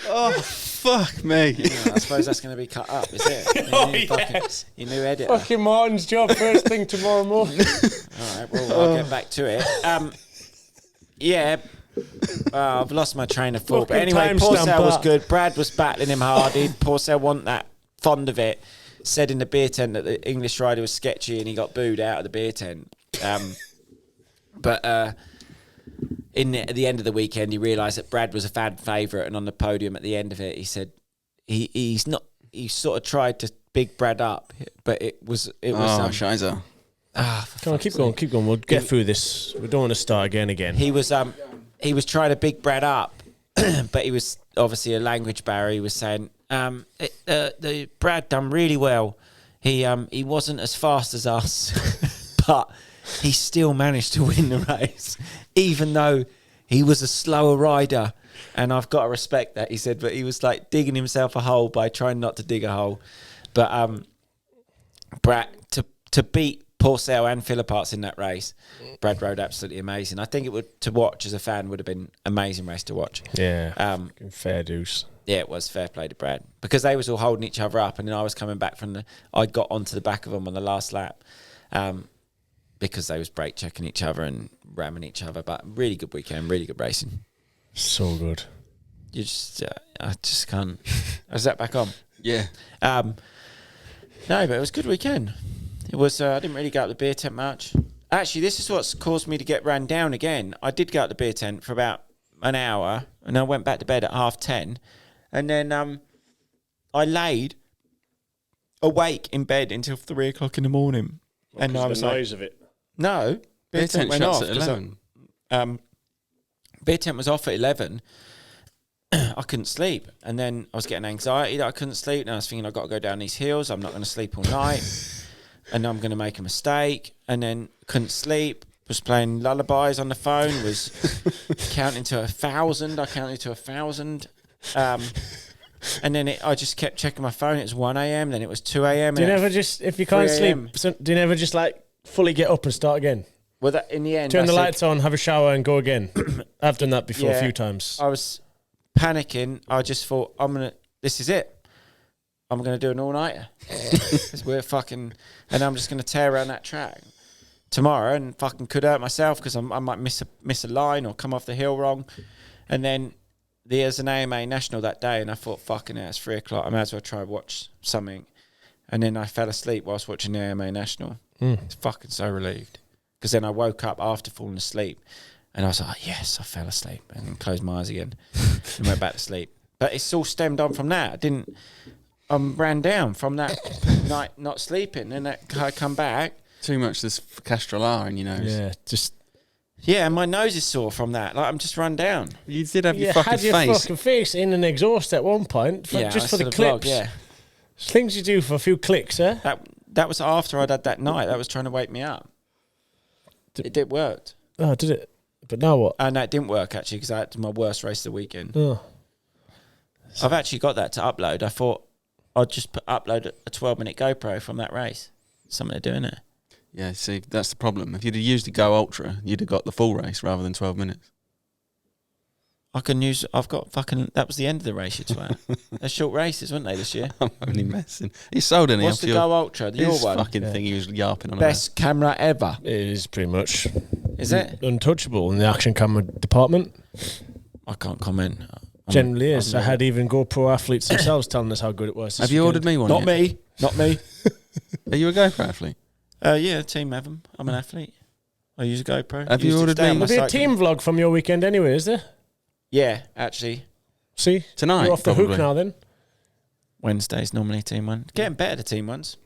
Oh, fuck me. Yeah, I suppose that's going to be cut up, is it? Yes. Your new editor. Fucking Martin's job first thing tomorrow morning. All right, well, I'll get back to it. I've lost my train of thought. But Fucking anyway, timestamp Porcel was that. good. Brad was battling him hard. Porcel wasn't that fond of it. Said in the beer tent that the English rider was sketchy and he got booed out of the beer tent. At the end of the weekend, he realised that Brad was a fan favourite, and on the podium at the end of it, he said he's not. He sort of tried to big Brad up, but it was. Shizer. Come on, keep going. We'll get through this. We don't want to start again. He was trying to big Brad up, but he was obviously a language barrier. He was saying, the Brad done really well. He wasn't as fast as us, but he still managed to win the race, even though he was a slower rider. And I've got to respect that, he said, but he was like digging himself a hole by trying not to dig a hole. But Brad, to beat Porcel and Philip Arts in that race, Brad rode absolutely amazing. I think it would, to watch as a fan, would have been an amazing race to watch. Yeah, fair dues. Yeah, it was fair play to Brad, because they was all holding each other up, and then I was coming back I got onto the back of them on the last lap, because they was brake checking each other and ramming each other. But really good weekend, really good racing. So good. You just, I just can't. Is that back on? Yeah. No, but it was a good weekend. It was. I didn't really go out the beer tent much. Actually, this is what's caused me to get ran down again. I did go out the beer tent for about an hour, and I went back to bed at 10:30, and then I laid awake in bed until 3 o'clock in the morning. And I was the noise of it. No, Beer tent went shuts off. at 11. Beer tent was off at 11. I couldn't sleep, and then I was getting anxiety that I couldn't sleep. And I was thinking, I've got to go down these hills. I'm not going to sleep all night, and I'm going to make a mistake. And then couldn't sleep. Was playing lullabies on the phone. Was counting to 1,000. I counted to 1,000. And then I just kept checking my phone. It was 1 a.m. Then it was 2 a.m. Do you never just, if you can't sleep, do you never just like fully get up and start again? Well, that in the end, turn the lights on, have a shower, and go again. I've done that before a few times. I was panicking. I just thought, this is it. I'm gonna do an all-nighter. We're fucking, and I'm just gonna tear around that track tomorrow, and fucking could hurt myself because I might miss a line or come off the hill wrong. And then there's an AMA national that day, and I thought, fucking hell, it's 3 o'clock. I may as well try and watch something. And then I fell asleep whilst watching the AMA national. It's fucking so relieved. Because then I woke up after falling asleep, and I was like, yes, I fell asleep, and then closed my eyes again and went back to sleep. But it's all stemmed on from that. I ran down from that night not sleeping, and I come back. Too much this Castrol R in your nose. Yeah, just... Yeah, and my nose is sore from that. Like, I'm just run down. You did have your You fucking had your face. fucking face in an exhaust at one point, just for the clips. Vlog, yeah. Things you do for a few clicks, eh? That was after I'd had that night. That was trying to wake me up. It worked. Oh, did it? But now what? And that didn't work, actually, because I had my worst race of the weekend. Oh. I've actually got that to upload. I thought I'd just upload a 12-minute GoPro from that race. Something to do in it. Yeah, see, that's the problem. If you'd have used the Go Ultra, you'd have got the full race rather than 12 minutes. I've got fucking, that was the end of the race, you twat. They're short races, weren't they, this year? I'm only messing. He sold any What's the Go Ultra? Your his one? fucking thing he was yarping on. Best camera ever. It is pretty much. Is it? Untouchable in the action camera department. I can't comment. Generally is. I had even GoPro athletes themselves telling us how good it was. Have you ordered me one Not yet? Not me. Are you a GoPro athlete? Yeah, Team Evan. I'm an athlete. I use a GoPro. Have you Used it ordered today on me- my There'll be a cycling. team vlog from your weekend anyway, is there? Yeah, actually. See? Tonight, You're off the hook probably. now then. Wednesday's normally team one. Getting better, the team ones.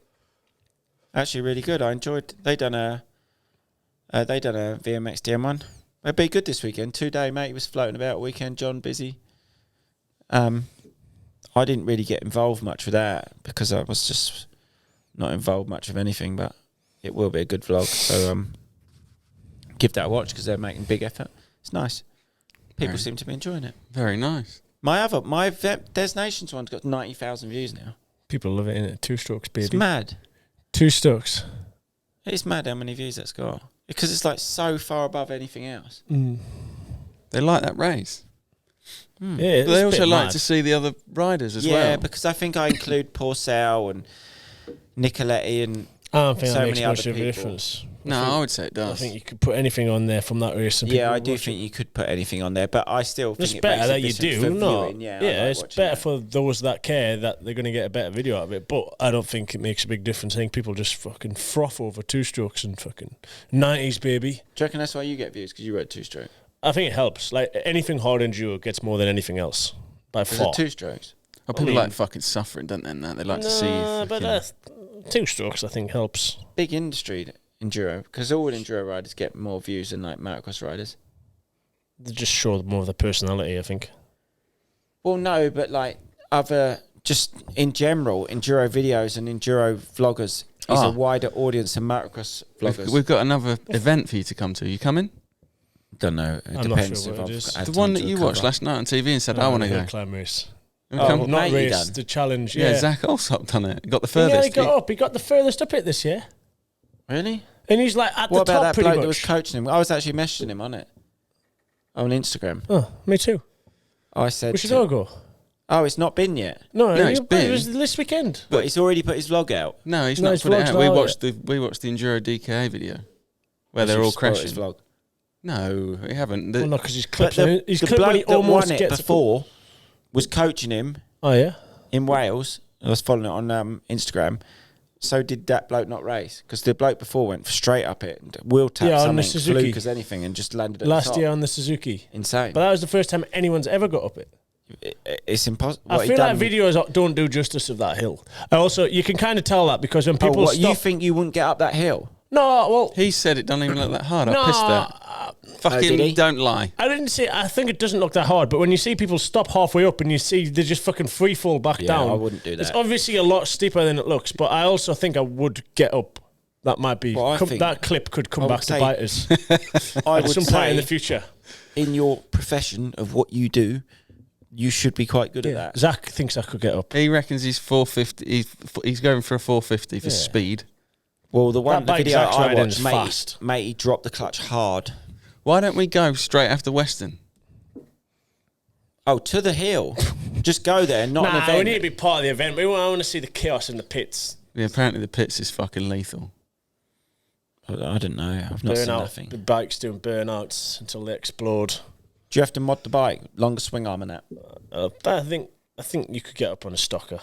Actually, really good. I enjoyed. They done a VMXDN one. It'd be good this weekend. 2-day, mate. He was floating about all weekend. John busy. I didn't really get involved much with that because I was just not involved much of anything. But it will be a good vlog. So give that a watch because they're making big effort. It's nice. People seem to be enjoying it. Very nice. My Des Nations one's got 90,000 views now. People love it, innit? 2 strokes, baby. It's mad. 2 strokes. It's mad how many views that's got. Because it's like so far above anything else. They like that race. Yeah, But they also like to see the other riders as well. Yeah, because I think I include Porcel and Nicoletti and I don't think so that makes many much other of a people. difference. No, I would say it I does. think you could put anything on there from that race. And Yeah, people I do watch think it. you could put anything on there, but I still think It's it better makes that a you difference do. for No, viewing. Yeah, I yeah, like it's watching better that. for those that care that they're going to get a better video out of it. But I don't think it makes a big difference. I think people just fucking froth over 2 strokes and fucking 90s, baby. Do you reckon that's why you get views? Because you rode 2-stroke. I think it helps. Like anything hard enduro gets more than anything else by Is far. it 2 strokes? Oh, people I mean- like fucking suffering, don't they? And that they like to see. Nah, but fucking- 2 strokes I think helps. Big industry, enduro. Because all enduro riders get more views than like motocross riders. They just show more of the personality, I think. Well, no, but like just in general, enduro videos and enduro vloggers is a wider audience than motocross vloggers. We've got another event for you to come to. You coming? Don't know. It I'm not depends sure if what it I've is. had The time one to that you recover. watched last night on TV and said, I want to go. Climb race. Wanna come? well, Not matey race, done. the challenge. Yeah, Yeah, Zach Alsop done it. Got the Yeah, furthest. he got up. He got the furthest up it this year. Really? And he's like at What the about top that pretty bloke much. that was coaching him? I was actually messaging him on it. On Instagram. Oh, me too. I said We should to- all go. Oh, it's not been yet. No, it's been. it was this weekend. But he's already put his vlog out. No, he's No, not his put it vlog's out. not out We watched the Enduro DKA video where Has they're he all spoiled crashing. his vlog. No, we haven't. Well, no, because he's But clipped. He's the clipped when he bloke that almost won it gets before was coaching him Oh yeah. in Wales. I was following it on Instagram. So did that bloke not race? Because the bloke before went straight up it, and wheel tap on the something, Suzuki. fluke as anything, and just landed at the Last top. year on the Suzuki. Insane. But that was the first time anyone's ever got up it. It's impossible. I feel like videos don't do justice of that hill. And also, you can kind of tell that because when people stop... You think you wouldn't get up that hill? No, well... He said it doesn't even look that hard. No, I pissed that. did he? Fucking don't lie. I didn't say... I think it doesn't look that hard, but when you see people stop halfway up and you see they just fucking free fall back down... I wouldn't do that. It's obviously a lot steeper than it looks, but I also think I would get up. That might be... that clip could come back to bite us I at would some say, point in the future. in your profession of what you do, you should be quite good at that. Zach thinks I could get up. He reckons he's 450. He's going for a 450 for speed. Well, the bike video Zach's I riding watched, is fast. mate, he dropped the clutch hard. Why don't we go straight after Western? Oh, to the hill. Just go there, not an Nah, event. we need to be part of the event. I want to see the chaos in the pits. Yeah, apparently the pits is fucking lethal. I don't know. I've not seen nothing. The bikes doing burnouts until they explode. Do you have to mod the bike? Longer swing arm and that? I think you could get up on a stocker.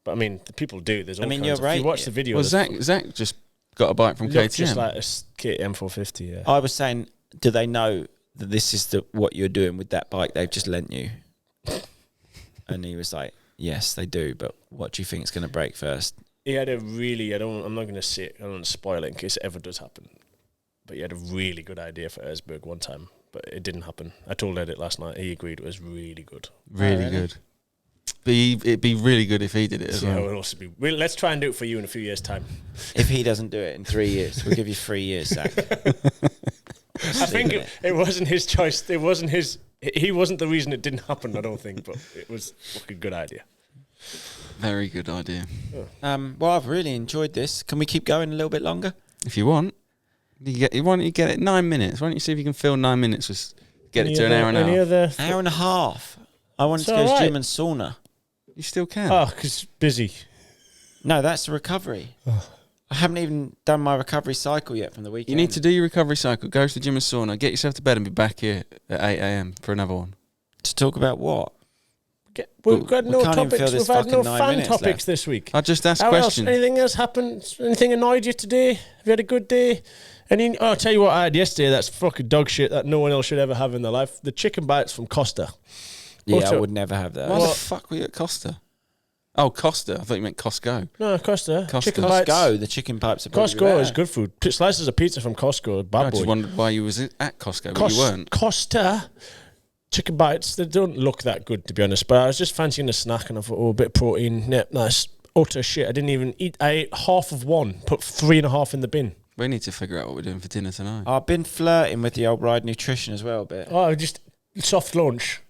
But I mean, the people do. There's all kinds you're of, right. If you watch the video, Well, Zach just got a bike from KTM. just like a KTM 450, yeah. I was saying, do they know that this is what you're doing with that bike they've just lent you? And he was like, yes, they do, but what do you think is going to break first? He had a really, I'm not going to say it, I don't want to spoil it in case it ever does happen. But he had a really good idea for Erzberg one time, but it didn't happen. I told Ed it last night. He agreed it was really good. Really good. But it'd be really good if he did it as well. Yeah, it would also be. Let's try and do it for you in a few years' time. If he doesn't do it in 3 years, we'll give you 3 years, Zach. I think it wasn't his choice. It wasn't his. He wasn't the reason it didn't happen, I don't think, but it was a good idea. Very good idea. Well, I've really enjoyed this. Can we keep going a little bit longer? If you want, why don't you get it 9 minutes? Why don't you see if you can fill 9 minutes? Just get it to an hour and a half. Hour and a half. I wanted to go to gym and sauna. You still can. Oh, because busy. No, that's the recovery. I haven't even done my recovery cycle yet from the weekend. You need to do your recovery cycle. Go to the gym and sauna. Get yourself to bed and be back here at 8 a.m. for another one. To talk about what? We've got no can't even topics. fill this We've had no fucking 9 fan minutes topics left. this week. I just asked How questions. else? Anything else happened? Anything annoyed you today? Have you had a good day? I'll tell you what I had yesterday. That's fucking dog shit that no one else should ever have in their life. The chicken bites from Costa. Yeah, Also, I would never have that. Why the fuck were you at Costa? Oh, Costa. I thought you meant Costco. No, Costa. Costa. Chicken bites. Costco, the chicken pipes are probably Costco better. is good food. Slices of pizza from Costco. Bad I boy. just wondered why you was at Costco, but you weren't. Costa chicken bites. They don't look that good, to be honest. But I was just fancying a snack, and I thought, a bit of protein. Yeah, nice. Utter shit. I didn't even eat. I ate half of one. Put 3.5 in the bin. We need to figure out what we're doing for dinner tonight. I've been flirting with the old Ride Nutrition as well a bit. Oh, just soft lunch.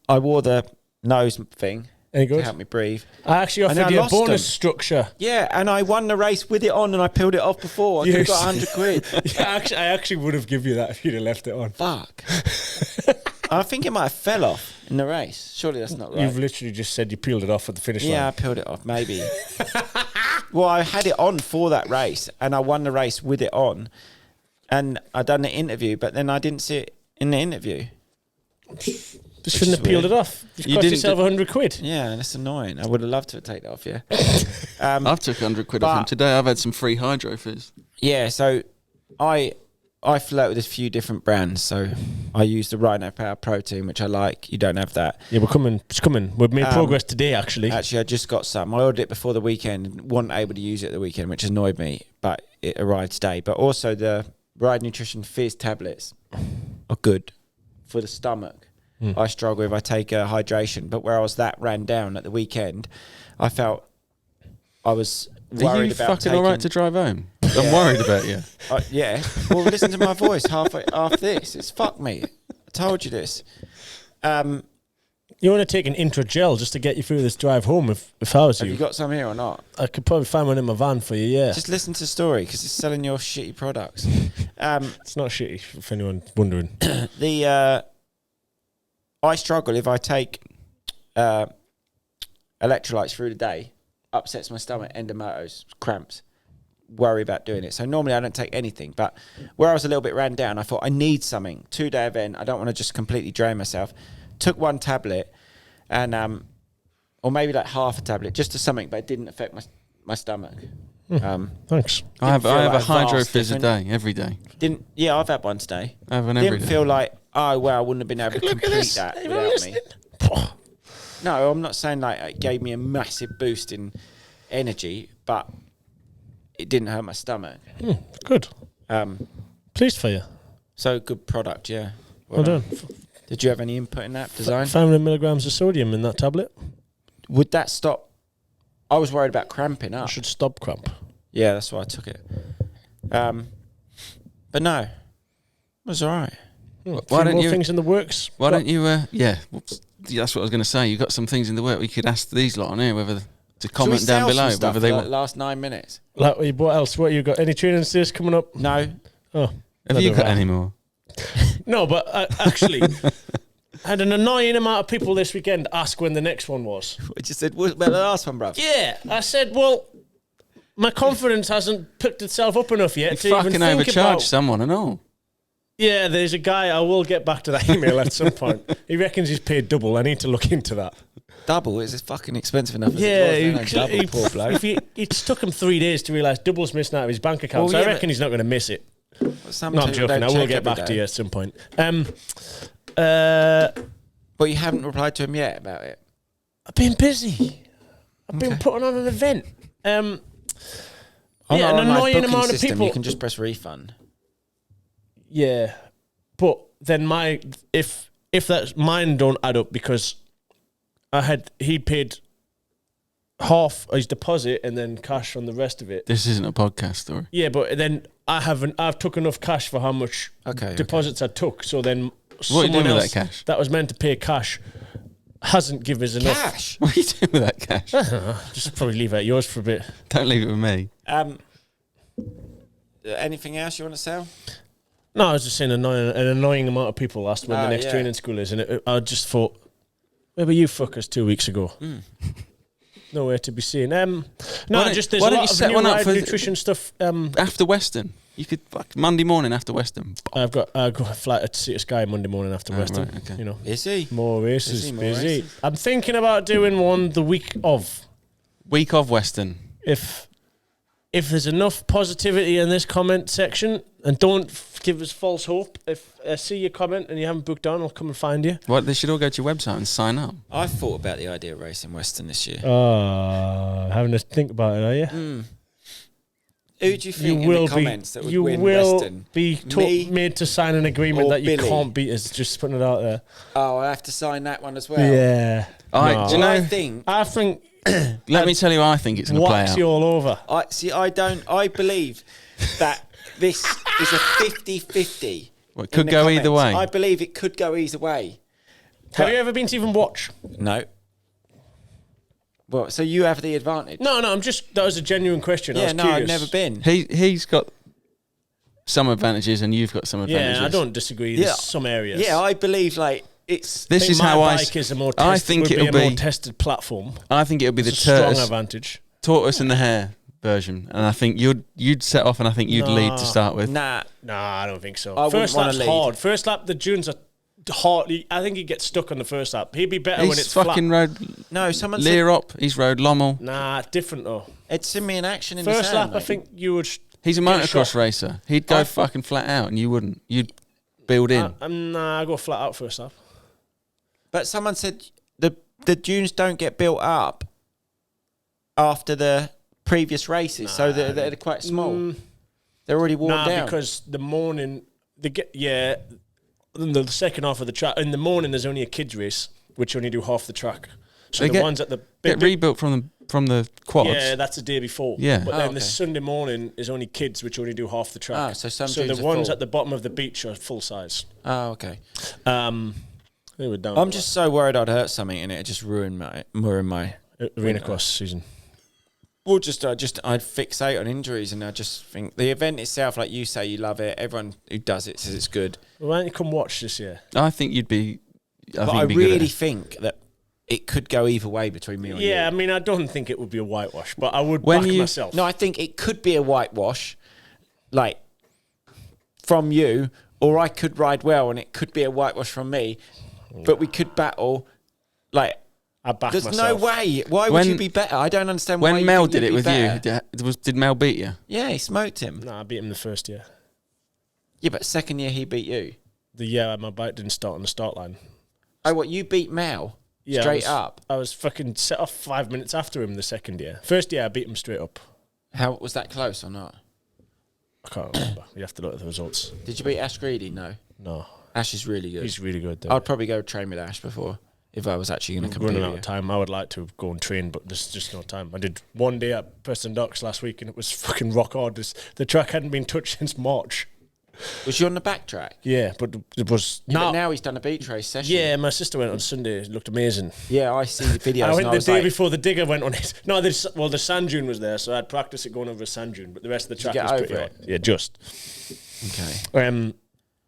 I wore the nose thing Any good? to help me breathe. I actually And I offered you a lost bonus them. structure. Yeah, and I won the race with it on, and I peeled it off before. I could have got 100 quid. Yeah, I actually would have given you that if you'd have left it on. Fuck. I think it might have fell off in the race. Surely that's not right. You've literally just said you peeled it off at the finish Yeah, I line. peeled it off, maybe. Well, I had it on for that race, and I won the race with it on, and I done the interview, but then I didn't see it in the interview. Just shouldn't have peeled it off. You've You cost didn't yourself 100 quid. Yeah, that's annoying. I would have loved to have taken it off, yeah. I've took 100 quid off him but- today. I've had some free hydro fizz. Yeah, so I flirt with a few different brands. So I use the Rhino Power Protein, which I like. You don't have that. Yeah, we're coming. It's coming. We've made progress today, actually. Actually, I just got some. I ordered it before the weekend and wasn't able to use it at the weekend, which annoyed me, but it arrived today. But also the Ride Nutrition Fizz tablets are good for the stomach. I struggle if I take hydration, but where I was that ran down at the weekend, I felt I was Are worried you about fucking taking... all right to drive home? I'm worried about you. Yeah. Well, listen to my voice halfway after this. It's fuck me. I told you this. You want to take an intro gel just to get you through this drive home if I was Have you. you got some here or not? I could probably find one in my van for you, yeah. Just listen to the story because it's selling your shitty products. It's not shitty, if anyone's wondering. I struggle if I take electrolytes through the day, upsets my stomach, endometritis, cramps, worry about doing it. So normally I don't take anything, but where I was a little bit ran down, I thought I need something. 2-day event, I don't want to just completely drain myself. Took one tablet and or maybe like half a tablet, just to something, but it didn't affect my stomach. Thanks. I have feel a like hydro vast fizz a different. day, every day. I've had one today. I have one every Didn't day. feel like, oh well, I wouldn't have been able to Look at complete this. that Are you without listening? me. No, I'm not saying like it gave me a massive boost in energy, but it didn't hurt my stomach. Good. Pleased for you. So good product, yeah. Well done. Did you have any input in that design? 500 milligrams of sodium in that tablet. Would that stop? I was worried about cramping up. It should stop cramp. Yeah, that's why I took it. But no, it was all right. Why don't you things in the works? Why don't you? That's what I was going to say. You've got some things in the work. We could ask these lot on here whether to comment down below whether they want. Last 9 minutes. Like, what else? What you got? Any training days coming up? No. Oh, Have you got any more? No, but actually, I had an annoying amount of people this weekend ask when the next one was. I just said, well, the last one, bruv. Yeah, I said, well, my confidence hasn't picked itself up enough yet You to even fucking think overcharge about. someone and all. Yeah, there's a guy. I will get back to that email at some point. He reckons he's paid double. I need to look into that. Double is fucking expensive enough. Yeah, poor bloke. It took him 3 days to realise double's missing out of his bank account. So I reckon he's not going to miss it. No, I'm joking. I will get back to you at some point. But you haven't replied to him yet about it. I've been busy. I've been putting on an event. An annoying amount of people. You can just press refund. Yeah, but then if that's mine don't add up because he paid half his deposit and then cash on the rest of it. This isn't a podcast story. Yeah, but then I've took enough cash for how much deposits I took. So then what are you doing someone with else that cash? that was meant to pay cash hasn't given us enough. Cash? What are you doing with that cash? Just probably leave it at yours for a bit. Don't leave it with me. Anything else you want to sell? No, I was just saying an annoying amount of people asked when the next training school is, and I just thought, where were you fuckers 2 weeks ago? Nowhere to be seen. There's a lot of new ride nutrition stuff. After Western. You could Monday morning after Western. I've got a flight to see a Sky Monday morning after Western. Right, okay. You know, Is he? more races, More busy. races. I'm thinking about doing one the week of. Week of Western. If there's enough positivity in this comment section, and don't give us false hope. If I see your comment and you haven't booked on, I'll come and find you. Well, they should all go to your website and sign up. I thought about the idea of racing Western this year. Having to think about it, are you? Who do you think in the comments that would win Western? Be made to sign an agreement that you can't beat us. Just putting it out there. Oh, I have to sign that one as well. Yeah. No. Do you know? I think. Let me tell you how I think it's going to play out. You all over. I believe that this is a 50-50. Well, it could go either way. I believe it could go either way. Have you ever been to even watch? No. Well, so you have the advantage. No, that was a genuine question. Yeah, I was curious. I've never been. He's got some advantages and you've got some advantages. Yeah, I don't disagree. There's some areas. Yeah, I believe it's. This is how my bike is a more tested platform. I think it'll be It's the a strong advantage. tortoise and the hare version, and I think you'd set off, and I think you'd lead to start with. Nah, I don't think so. I First wouldn't lap's wanna lead. hard. First lap, the dunes are hard. I think he gets stuck on the first lap. He'd be better when He's it's fucking flat. rode no. Someone Learop. He's rode Lommel. Nah, different though. It's seen me in action in the First sand, lap, I mate. think you would. He's a get motocross shot. racer. He'd go fucking flat out, and you wouldn't. You'd build in. I go flat out first lap. But someone said the dunes don't get built up after the previous races, so they're quite small. They're already worn down. Because the morning the second half of the track in the morning there's only a kids race which only do half the track. So the ones at the get rebuilt from the quads. Yeah, that's the day before. Yeah. But then the Sunday morning is only kids which only do half the track. So some the dunes are ones full. at the bottom of the beach are full size. Oh, okay. They were down. I'm just so worried I'd hurt something and it just ruin my arena cross season. Well, I'd fixate on injuries, and I just think the event itself, like you say, you love it. Everyone who does it says it's good. Well, why don't you come watch this year? I think you'd be. I really think that it could go either way between me and you. Yeah, I mean, I don't think it would be a whitewash, but I would back myself. No, I think it could be a whitewash, like from you, or I could ride well, and it could be a whitewash from me. But we could battle, like I back There's myself. no way. Why would you be better? I don't understand why. When you Mel think did you'd it be with better. you, did Mel beat you? Yeah, he smoked him. No, I beat him the first year. Yeah, but second year he beat you. The year my bike didn't start on the start line. Oh, what, you beat Mel? Yeah, Straight up? I was fucking set off 5 minutes after him the second year. First year, I beat him straight up. How was that close or not? I can't remember. You have to look at the results. Did you beat Ash Greedy? No. No. Ash is really good. He's really good, though. I'd probably go train with Ash before if I was actually going to compete running with out you. of time. I would like to go and train, but there's just no time. I did one day at Preston Docks last week, and it was fucking rock hard. The track hadn't been touched since March. Was you on the backtrack? Yeah, but it was... But now he's done a beach race session. Yeah, my sister went on Sunday. It looked amazing. Yeah, I see the videos. I went and the day like, before the digger went on it. No, the sand dune was there, so I'd practice it going over a sand dune, but the rest of the track get was pretty over hard. it? Yeah, just. Okay.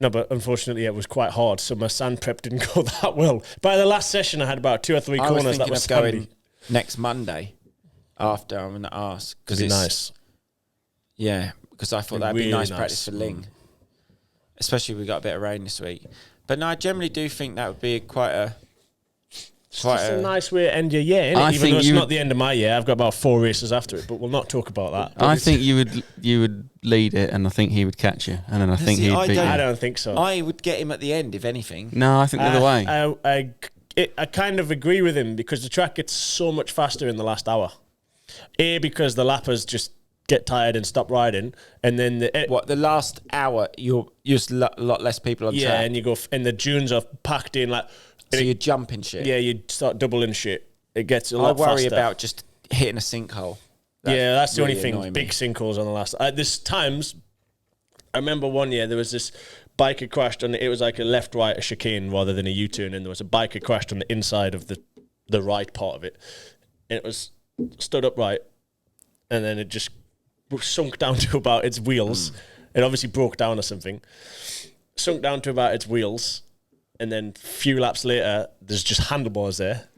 No, but unfortunately it was quite hard, so my sand prep didn't go that well. By the last session, I had about 2 or 3 I corners was that thinking were of going sandy. next Monday after I'm going to ask. Because It'd it's be nice. Yeah, because I thought that'd Really be nice nice. practice for Ling. Especially if we got a bit of rain this week. But no, I generally do think that would be quite a... It's just a nice way to end your year, isn't it? I Even think though it's you not would- the end of my year. I've got about 4 races after it, but we'll not talk about that. But I it's- think you would lead it, and I think he would catch you, and then I think See, he'd I beat you. I don't think so. I would get him at the end, if anything. No, I think the other way. I kind of agree with him because the track gets so much faster in the last hour. Because the lappers just get tired and stop riding, and then The last hour, you're just a lot less people on track. and you go and the dunes are packed in like. So you're jumping shit. Yeah, you start doubling shit. It gets a I lot worry faster. about just hitting a sinkhole. That's the really only thing. annoy me. Big sinkholes on the last. There's times. I remember one year there was this biker crashed on. It was like a left-right chicane rather than a U-turn, and there was a biker crashed on the inside of the right part of it, and it was stood upright, and then it just sunk down to about its wheels. It obviously broke down or something. Sunk down to about its wheels, and then a few laps later, there's just handlebars there,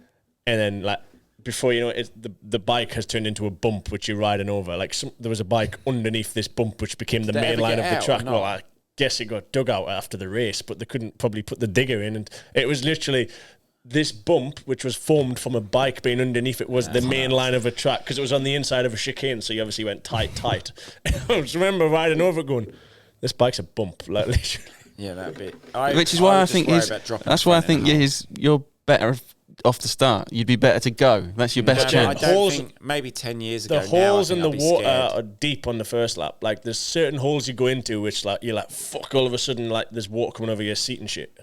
and then like. Before you know it, the bike has turned into a bump which you're riding over. Like there was a bike underneath this bump which became the Did they main ever line get of the out track. or not? Well, I guess it got dug out after the race, but they couldn't probably put the digger in. And it was literally this bump which was formed from a bike being underneath it was the main line of a track because it was on the inside of a chicane. So you obviously went tight. I just remember riding over it going, this bike's a bump. Like literally. Yeah, that'd be... Which is why I would think just worry about dropping that's why I front end think you're better off the start. You'd be better to go. That's your best No, but I chance. don't Holes- think... Maybe 10 years ago The now, holes I in think the I'd be water scared. are deep on the first lap. Like there's certain holes you go into which like you're like fuck. All of a sudden like there's water coming over your seat and shit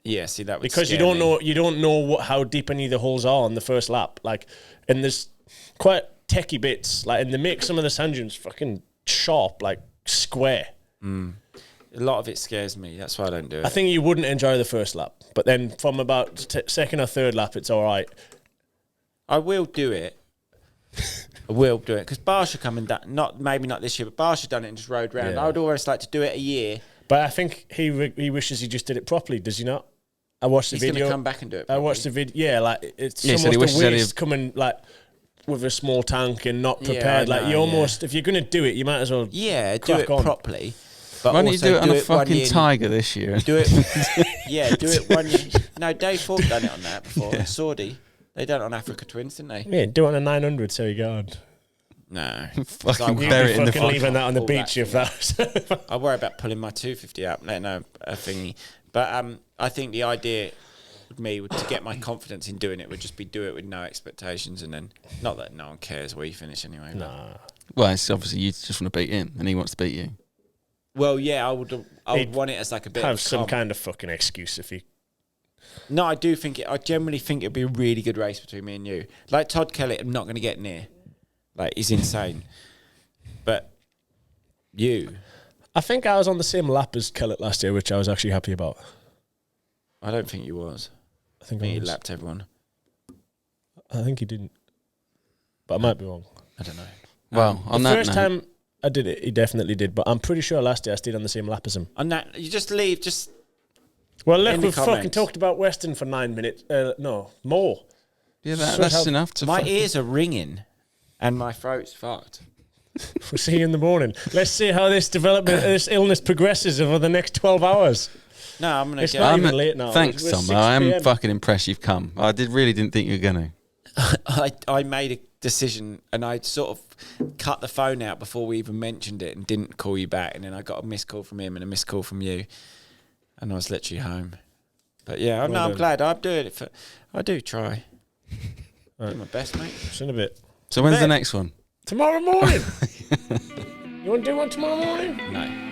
Yeah, see, that would because you scare don't me. know how deep any of the holes are on the first lap. Like and there's quite techie bits like and they make some of the sand dunes fucking sharp like square. A lot of it scares me. That's why I don't do it. I think you wouldn't enjoy the first lap, but then from about second or third lap it's all right. I will do it. I will do it because Barsha coming down. Maybe not this year, but Barsha done it and just rode round. Yeah. I would always like to do it a year. But I think he wishes he just did it properly. Does he not? I watched the He's going video. to come back and do it. I watched the video. Yeah, like it's Yeah, he said he almost wishes a that he- waste coming like with a small tank and not Yeah, prepared. I Like know, you almost, if you're going to do it, you might as well. Yeah, do crack it on. properly. But Why don't you also do it on a 1 fucking year- Tiger this year? Do it. Yeah, do it 1 year. No, Dave Falk done it on that before. Yeah. Saudi. They done it on Africa Twins, didn't they? Yeah, do it on a 900. So you go. No. Fucking You'd bury be it in the fucking fucking... leaving that on the Pull beach that if that was. I worry about pulling my 250 up, letting a thingy. But I think the idea with me to get my confidence in doing it would just be do it with no expectations, and then not that no one cares where you finish anyway. but- Nah. Well, it's obviously you just want to beat him, and he wants to beat you. Well, yeah, I would He'd want it as like a bit Have of some comp. kind of fucking excuse if he. No, I do think I generally think it'd be a really good race between me and you. Like Todd Kelly, I'm not going to get near. Like he's insane. But you, I think I was on the same lap as Kellett last year, which I was actually happy about. I don't think you was. I think I think I he was. lapped everyone. I think he didn't, but I might be wrong. I don't know. Well, on the that first note, time I did it, he definitely did. But I'm pretty sure last year I stayed on the same lap as him. On that, you just leave. Just Well, look, In the we've fucking comments. talked about Western for 9 minutes. No, more. yeah, So that's how- enough to. my fucking- ears are ringing, and my throat's fucked. We'll see you in the morning. Let's see how this illness progresses over the next 12 hours. No, I'm gonna It's go. not even late now. Thanks, We're Tom. 6 I am PM. fucking impressed you've come. I really didn't think you were going to. I made a decision and I sort of cut the phone out before we even mentioned it and didn't call you back. And then I got a missed call from him and a missed call from you. And I was literally home. But yeah, Well I'm done. glad I'm doing it. I do try. Do my best, mate. See you in a bit. So when's the Then- next one? Tomorrow morning. You want to do one tomorrow morning? No.